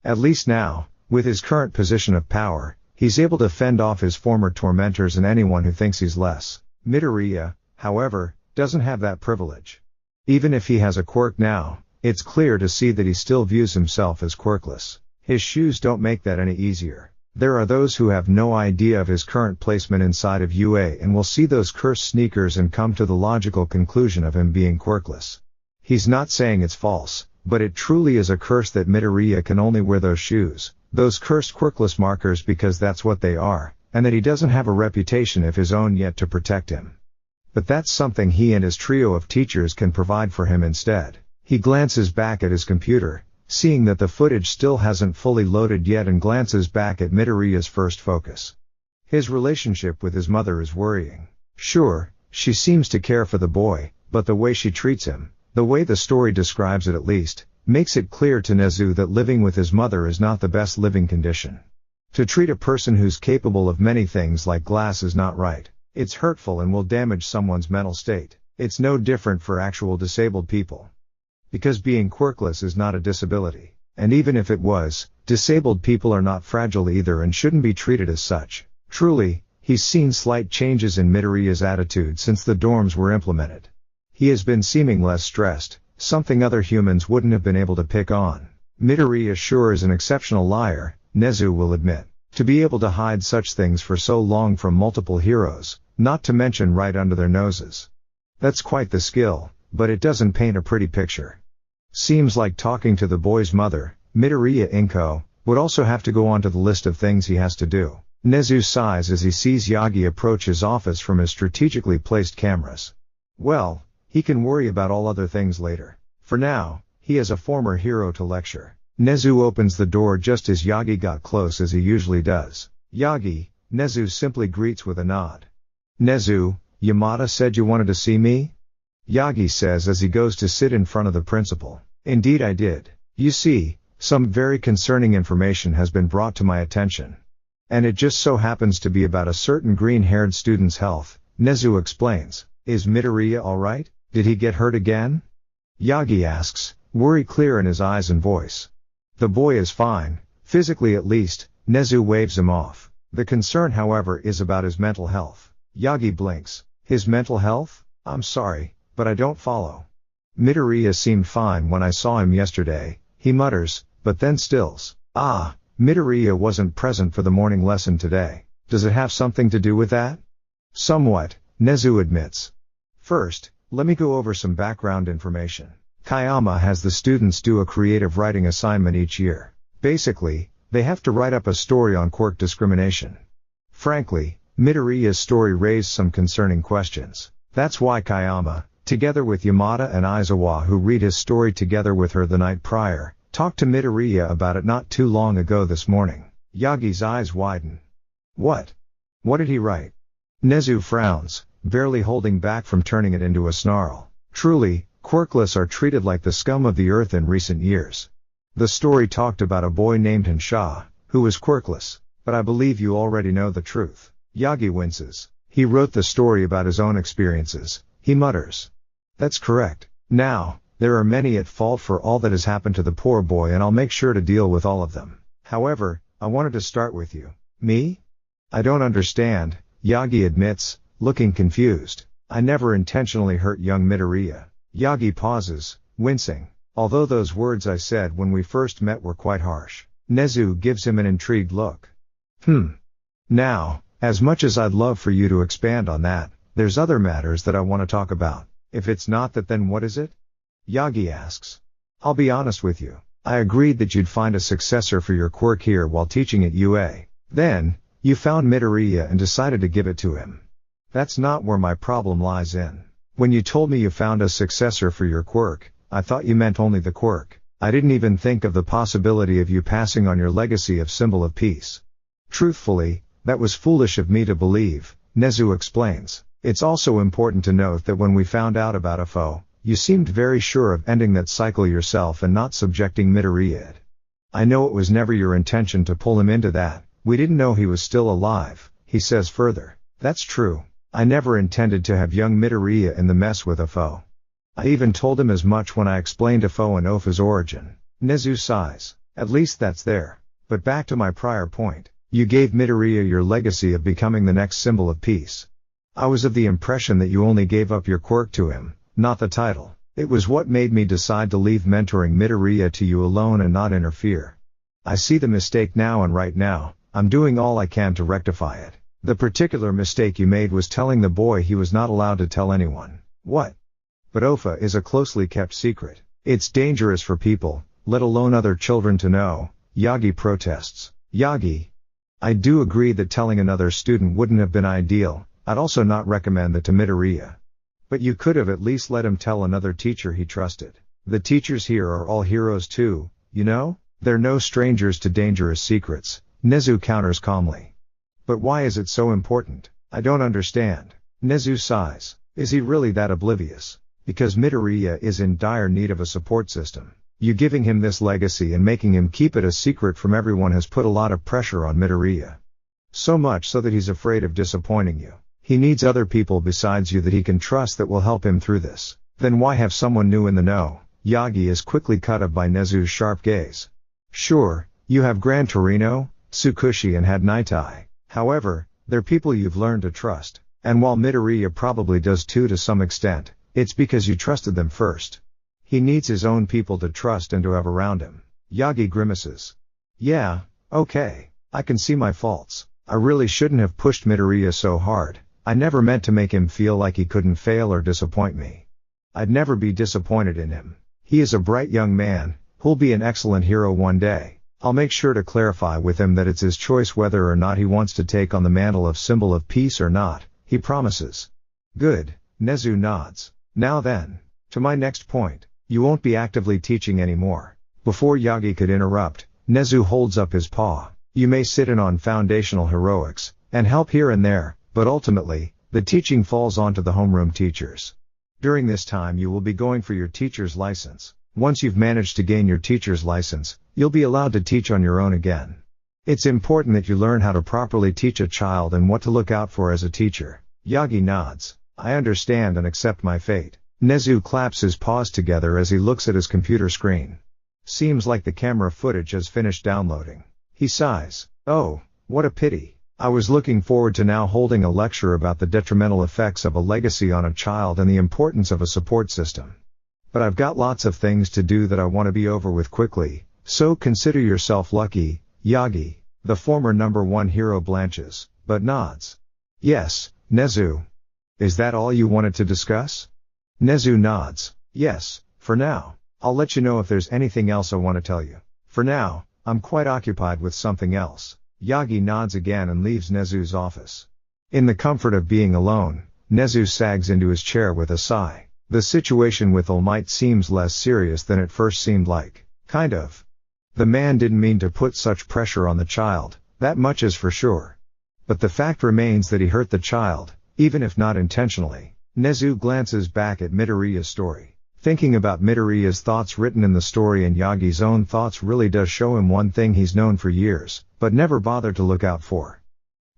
At least now, with his current position of power, he's able to fend off his former tormentors and anyone who thinks he's less. Midoriya, however, doesn't have that privilege. Even if he has a quirk now, it's clear to see that he still views himself as quirkless. His shoes don't make that any easier. There are those who have no idea of his current placement inside of UA and will see those cursed sneakers and come to the logical conclusion of him being quirkless. He's not saying it's false, but it truly is a curse that Midoriya can only wear those shoes, those cursed quirkless markers, because that's what they are, and that he doesn't have a reputation of his own yet to protect him. But that's something he and his trio of teachers can provide for him instead. He glances back at his computer, seeing that the footage still hasn't fully loaded yet, and glances back at Midoriya's first focus. His relationship with his mother is worrying. Sure, she seems to care for the boy, but the way she treats him, the way the story describes it at least, makes it clear to Nezu that living with his mother is not the best living condition. To treat a person who's capable of many things like glass is not right. It's hurtful and will damage someone's mental state. It's no different for actual disabled people. Because being quirkless is not a disability. And even if it was, disabled people are not fragile either and shouldn't be treated as such. Truly, he's seen slight changes in Midoriya's attitude since the dorms were implemented. He has been seeming less stressed, something other humans wouldn't have been able to pick on. Midoriya sure is an exceptional liar, Nezu will admit. To be able to hide such things for so long from multiple heroes, not to mention right under their noses. That's quite the skill, but it doesn't paint a pretty picture. Seems like talking to the boy's mother, Midoriya Izuku, would also have to go onto the list of things he has to do. Nezu sighs as he sees Yagi approach his office from his strategically placed cameras. Well, he can worry about all other things later. For now, he has a former hero to lecture. Nezu opens the door just as Yagi got close, as he usually does. Yagi, Nezu simply greets with a nod. Nezu, Yamada said you wanted to see me? Yagi says as he goes to sit in front of the principal. Indeed I did. You see, some very concerning information has been brought to my attention. And it just so happens to be about a certain green-haired student's health, Nezu explains. Is Midoriya alright? Did he get hurt again? Yagi asks, worry clear in his eyes and voice. The boy is fine, physically at least, Nezu waves him off. The concern, however, is about his mental health. Yagi blinks. His mental health? I'm sorry, but I don't follow. Midoriya seemed fine when I saw him yesterday, he mutters, but then stills. Ah, Midoriya wasn't present for the morning lesson today. Does it have something to do with that? Somewhat, Nezu admits. First, let me go over some background information. Kayama has the students do a creative writing assignment each year. Basically, they have to write up a story on quirk discrimination. Frankly, Midoriya's story raised some concerning questions. That's why Kayama, together with Yamada and Izuku, who read his story together with her the night prior, talked to Midoriya about it not too long ago this morning. Yagi's eyes widen. What? What did he write? Nezu frowns, barely holding back from turning it into a snarl. Truly, quirkless are treated like the scum of the earth in recent years. The story talked about a boy named Henshaw, who was quirkless, but I believe you already know the truth. Yagi winces. He wrote the story about his own experiences, he mutters. That's correct. Now, There are many at fault for all that has happened to the poor boy, and I'll make sure to deal with all of them. However, I wanted to start with you. Me? I don't understand, Yagi admits, looking confused. I never intentionally hurt young Midoriya. Yagi pauses, wincing. Although those words I said when we first met were quite harsh. Nezu gives him an intrigued look. Now, as much as I'd love for you to expand on that, there's other matters that I want to talk about. If it's not that, then what is it? Yagi asks. I'll be honest with you. I agreed that you'd find a successor for your quirk here while teaching at UA. Then, you found Midoriya and decided to give it to him. That's not where my problem lies in. When you told me you found a successor for your quirk, I thought you meant only the quirk. I didn't even think of the possibility of you passing on your legacy of symbol of peace. Truthfully, that was foolish of me to believe, Nezu explains. It's also important to note that when we found out about ᴅᴏ, you seemed very sure of ending that cycle yourself and not subjecting Midoriya. I know it was never your intention to pull him into that. We didn't know he was still alive, he says further. That's true. I never intended to have young Midoriya in the mess with ᴅᴏ. I even told him as much when I explained ᴅᴏ and ᴅᴏ's origin. Nezu sighs. At least that's there. But back to my prior point. You gave Midoriya your legacy of becoming the next symbol of peace. I was of the impression that you only gave up your quirk to him, not the title. It was what made me decide to leave mentoring Midoriya to you alone and not interfere. I see the mistake now, and right now, I'm doing all I can to rectify it. The particular mistake you made was telling the boy he was not allowed to tell anyone. What? But ᴅᴏ is a closely kept secret. It's dangerous for people, let alone other children, to know, Yagi protests. Yagi. I do agree that telling another student wouldn't have been ideal. I'd also not recommend that to Midoriya. But you could have at least let him tell another teacher he trusted. The teachers here are all heroes too, you know? They're no strangers to dangerous secrets, Nezu counters calmly. But why is it so important? I don't understand. Nezu sighs. Is he really that oblivious? Because Midoriya is in dire need of a support system. You giving him this legacy and making him keep it a secret from everyone has put a lot of pressure on Midoriya. So much so that he's afraid of disappointing you. He needs other people besides you that he can trust that will help him through this. Then why have someone new in the know? Yagi is quickly cut off by Nezu's sharp gaze. Sure, you have Gran Torino, Tsukushi and had Nitai. However, they're people you've learned to trust. And while Midoriya probably does too to some extent, it's because you trusted them first. He needs his own people to trust and to have around him. Yagi grimaces. Yeah, okay. I can see my faults. I really shouldn't have pushed Midoriya so hard. I never meant to make him feel like he couldn't fail or disappoint me. I'd never be disappointed in him. He is a bright young man, who'll be an excellent hero one day. I'll make sure to clarify with him that it's his choice whether or not he wants to take on the mantle of symbol of peace or not, he promises. Good, Nezu nods. Now then, to my next point. You won't be actively teaching anymore. Before Yagi could interrupt, Nezu holds up his paw. You may sit in on foundational heroics, and help here and there, but ultimately, the teaching falls onto the homeroom teachers. During this time you will be going for your teacher's license. Once you've managed to gain your teacher's license, you'll be allowed to teach on your own again. It's important that you learn how to properly teach a child and what to look out for as a teacher. Yagi nods. I understand and accept my fate. Nezu claps his paws together as he looks at his computer screen. Seems like the camera footage has finished downloading. He sighs. Oh, what a pity. I was looking forward to now holding a lecture about the detrimental effects of a legacy on a child and the importance of a support system. But I've got lots of things to do that I want to be over with quickly, so consider yourself lucky, Yagi. The former number one hero blanches, but nods. Yes, Nezu. Is that all you wanted to discuss? Nezu nods. Yes, for now. I'll let you know if there's anything else I want to tell you. For now, I'm quite occupied with something else. Yagi nods again and leaves Nezu's office. In the comfort of being alone, Nezu sags into his chair with a sigh. The situation with ᴘᴏ seems less serious than it first seemed like. Kind of. The man didn't mean to put such pressure on the child, that much is for sure. But the fact remains that he hurt the child, even if not intentionally. Nezu glances back at Midoriya's story. Thinking about Midoriya's thoughts written in the story and Yagi's own thoughts really does show him one thing he's known for years, but never bothered to look out for.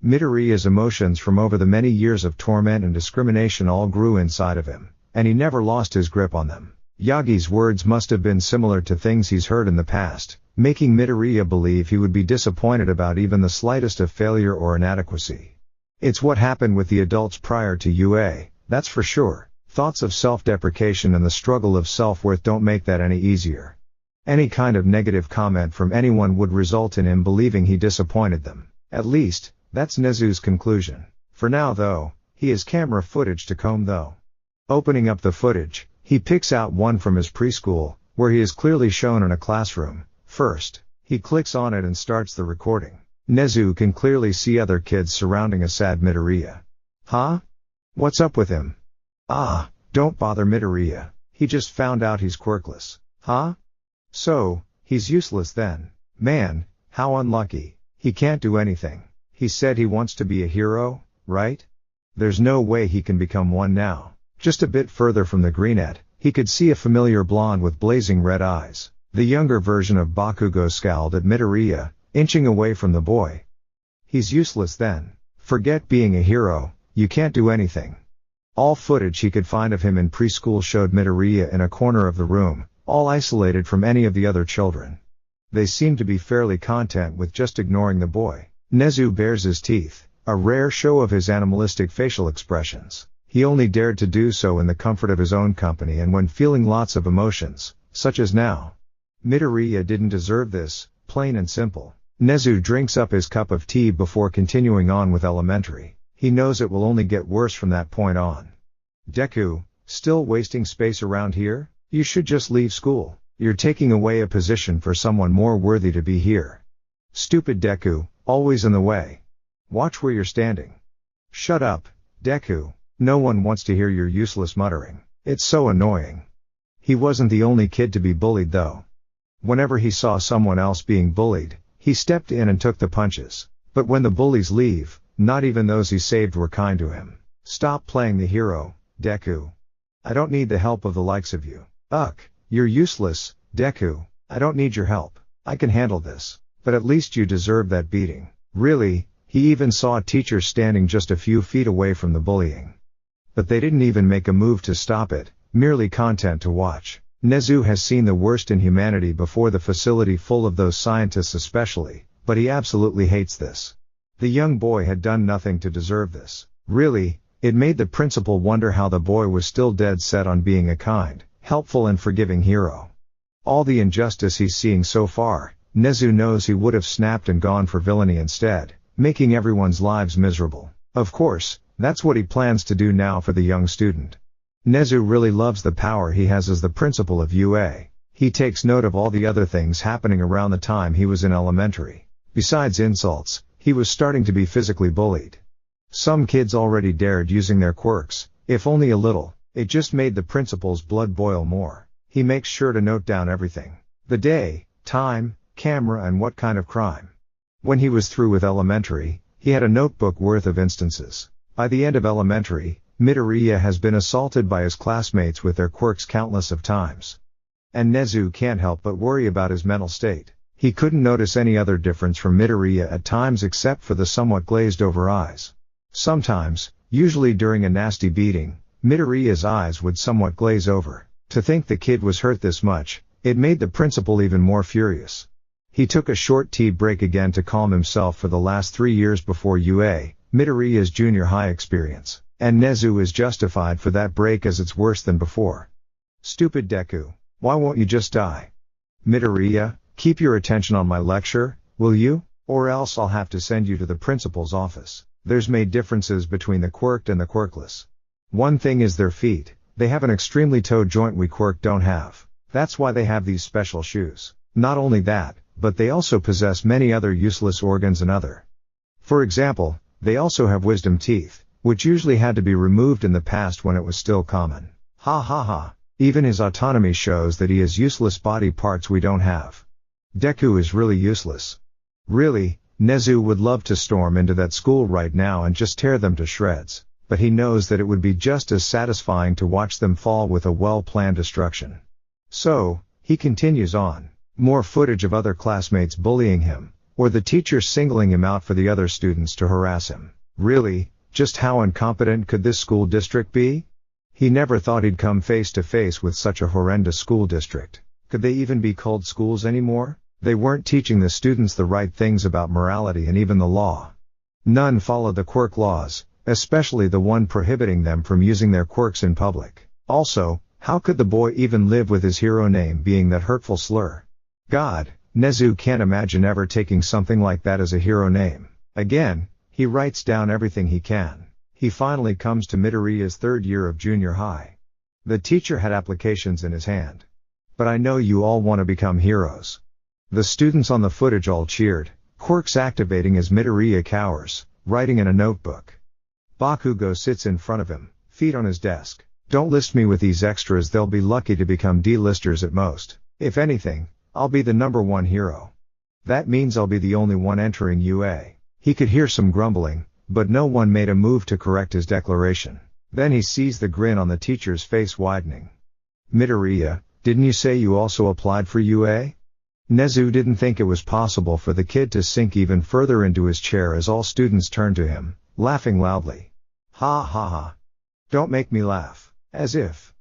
Midoriya's emotions from over the many years of torment and discrimination all grew inside of him, and he never lost his grip on them. Yagi's words must have been similar to things he's heard in the past, making Midoriya believe he would be disappointed about even the slightest of failure or inadequacy. It's what happened with the adults prior to UA, that's for sure. Thoughts of self-deprecation and the struggle of self-worth don't make that any easier. Any kind of negative comment from anyone would result in him believing he disappointed them. At least, that's Nezu's conclusion. For now though, he has camera footage to comb though. Opening up the footage, he picks out one from his preschool, where he is clearly shown in a classroom. First, he clicks on it and starts the recording. Nezu can clearly see other kids surrounding a sad Midoriya. Huh? What's up with him? Ah, don't bother Midoriya. He just found out he's quirkless. Huh? So, he's useless then. Man, how unlucky. He can't do anything. He said he wants to be a hero, right? There's no way he can become one now. Just a bit further from the greenette, he could see a familiar blonde with blazing red eyes. The younger version of Bakugo scowled at Midoriya, inching away from the boy. He's useless then. Forget being a hero, you can't do anything. All footage he could find of him in preschool showed Midoriya in a corner of the room, all isolated from any of the other children. They seemed to be fairly content with just ignoring the boy. Nezu bares his teeth, a rare show of his animalistic facial expressions. He only dared to do so in the comfort of his own company and when feeling lots of emotions, such as now. Midoriya didn't deserve this, plain and simple. Nezu drinks up his cup of tea before continuing on with elementary. He knows it will only get worse from that point on. Deku, still wasting space around here? You should just leave school. You're taking away a position for someone more worthy to be here. Stupid Deku, always in the way. Watch where you're standing. Shut up, Deku. No one wants to hear your useless muttering. It's so annoying. He wasn't the only kid to be bullied though. Whenever he saw someone else being bullied, he stepped in and took the punches. But when the bullies leave, not even those he saved were kind to him. Stop playing the hero, Deku. I don't need the help of the likes of you. Ugh, you're useless, Deku. I don't need your help. I can handle this. But at least you deserve that beating. Really, he even saw teachers standing just a few feet away from the bullying. But they didn't even make a move to stop it, merely content to watch. Nezu has seen the worst in humanity before, the facility full of those scientists especially, but he absolutely hates this. The young boy had done nothing to deserve this. Really, it made the principal wonder how the boy was still dead set on being a kind, helpful and forgiving hero. All the injustice he's seeing so far, Nezu knows he would have snapped and gone for villainy instead, making everyone's lives miserable. Of course, that's what he plans to do now for the young student. Nezu really loves the power he has as the principal of UA. He takes note of all the other things happening around the time he was in elementary. Besides insults, he was starting to be physically bullied. Some kids already dared using their quirks, if only a little. It just made the principal's blood boil more. He makes sure to note down everything. The day, time, camera and what kind of crime. When he was through with elementary, he had a notebook worth of instances. By the end of elementary, Midoriya has been assaulted by his classmates with their quirks countless of times. And Nezu can't help but worry about his mental state. He couldn't notice any other difference from Midoriya at times except for the somewhat glazed over eyes. Sometimes, usually during a nasty beating, Midoriya's eyes would somewhat glaze over. To think the kid was hurt this much, it made the principal even more furious. He took a short tea break again to calm himself for the last 3 years before UA, Midoriya's junior high experience. And Nezu is justified for that break as it's worse than before. Stupid Deku, why won't you just die? Midoriya, keep your attention on my lecture, will you? Or else I'll have to send you to the principal's office. There's made differences between the quirked and the quirkless. One thing is their feet. They have an extremely toe joint we quirk don't have. That's why they have these special shoes. Not only that, but they also possess many other useless organs and other. For example, they also have wisdom teeth, which usually had to be removed in the past when it was still common. Ha ha ha. Even his autonomy shows that he has useless body parts we don't have. Deku is really useless. Really, Nezu would love to storm into that school right now and just tear them to shreds, but he knows that it would be just as satisfying to watch them fall with a well-planned destruction. So, he continues on. More footage of other classmates bullying him, or the teacher singling him out for the other students to harass him. Really, just how incompetent could this school district be? He never thought he'd come face to face with such a horrendous school district. Could they even be called schools anymore? They weren't teaching the students the right things about morality and even the law. None followed the quirk laws, especially the one prohibiting them from using their quirks in public. Also, how could the boy even live with his hero name being that hurtful slur? God, Nezu can't imagine ever taking something like that as a hero name. Again, he writes down everything he can. He finally comes to Midoriya's third year of junior high. The teacher had applications in his hand. But I know you all want to become heroes. The students on the footage all cheered, quirks activating as Midoriya cowers, writing in a notebook. Bakugo sits in front of him, feet on his desk. Don't list me with these extras, they'll be lucky to become D-listers at most. If anything, I'll be the #1 hero. That means I'll be the only one entering UA. He could hear some grumbling, but no one made a move to correct his declaration. Then he sees the grin on the teacher's face widening. Midoriya, didn't you say you also applied for UA? Nezu didn't think it was possible for the kid to sink even further into his chair as all students turned to him, laughing loudly. Ha ha ha. Don't make me laugh. As if.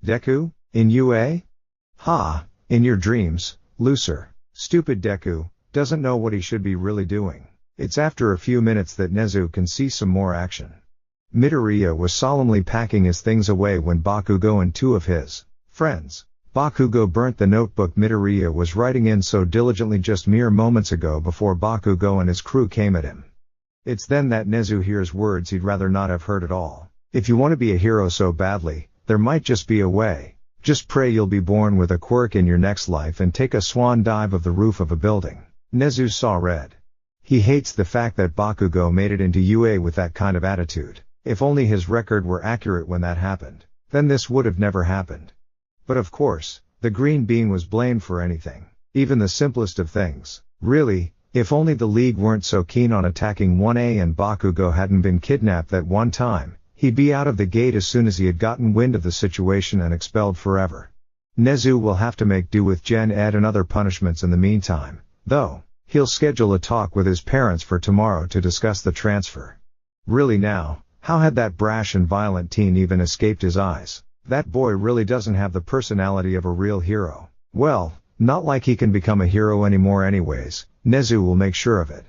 Deku, in UA? Ha, in your dreams, loser. Stupid Deku, doesn't know what he should be really doing. It's after a few minutes that Nezu can see some more action. Midoriya was solemnly packing his things away when Bakugo and two of his friends. Bakugo burnt the notebook Midoriya was writing in so diligently just mere moments ago before Bakugo and his crew came at him. It's then that Nezu hears words he'd rather not have heard at all. If you want to be a hero so badly, there might just be a way. Just pray you'll be born with a quirk in your next life and take a swan dive of the roof of a building. Nezu saw red. He hates the fact that Bakugo made it into UA with that kind of attitude. If only his record were accurate when that happened, then this would have never happened. But of course, the green being was blamed for anything, even the simplest of things. Really, if only the League weren't so keen on attacking 1A and Bakugo hadn't been kidnapped that one time, he'd be out of the gate as soon as he had gotten wind of the situation and expelled forever. Nezu will have to make do with Gen Ed and other punishments in the meantime, though. He'll schedule a talk with his parents for tomorrow to discuss the transfer. Really now, how had that brash and violent teen even escaped his eyes? That boy really doesn't have the personality of a real hero. Well, not like he can become a hero anymore anyways. Nezu will make sure of it.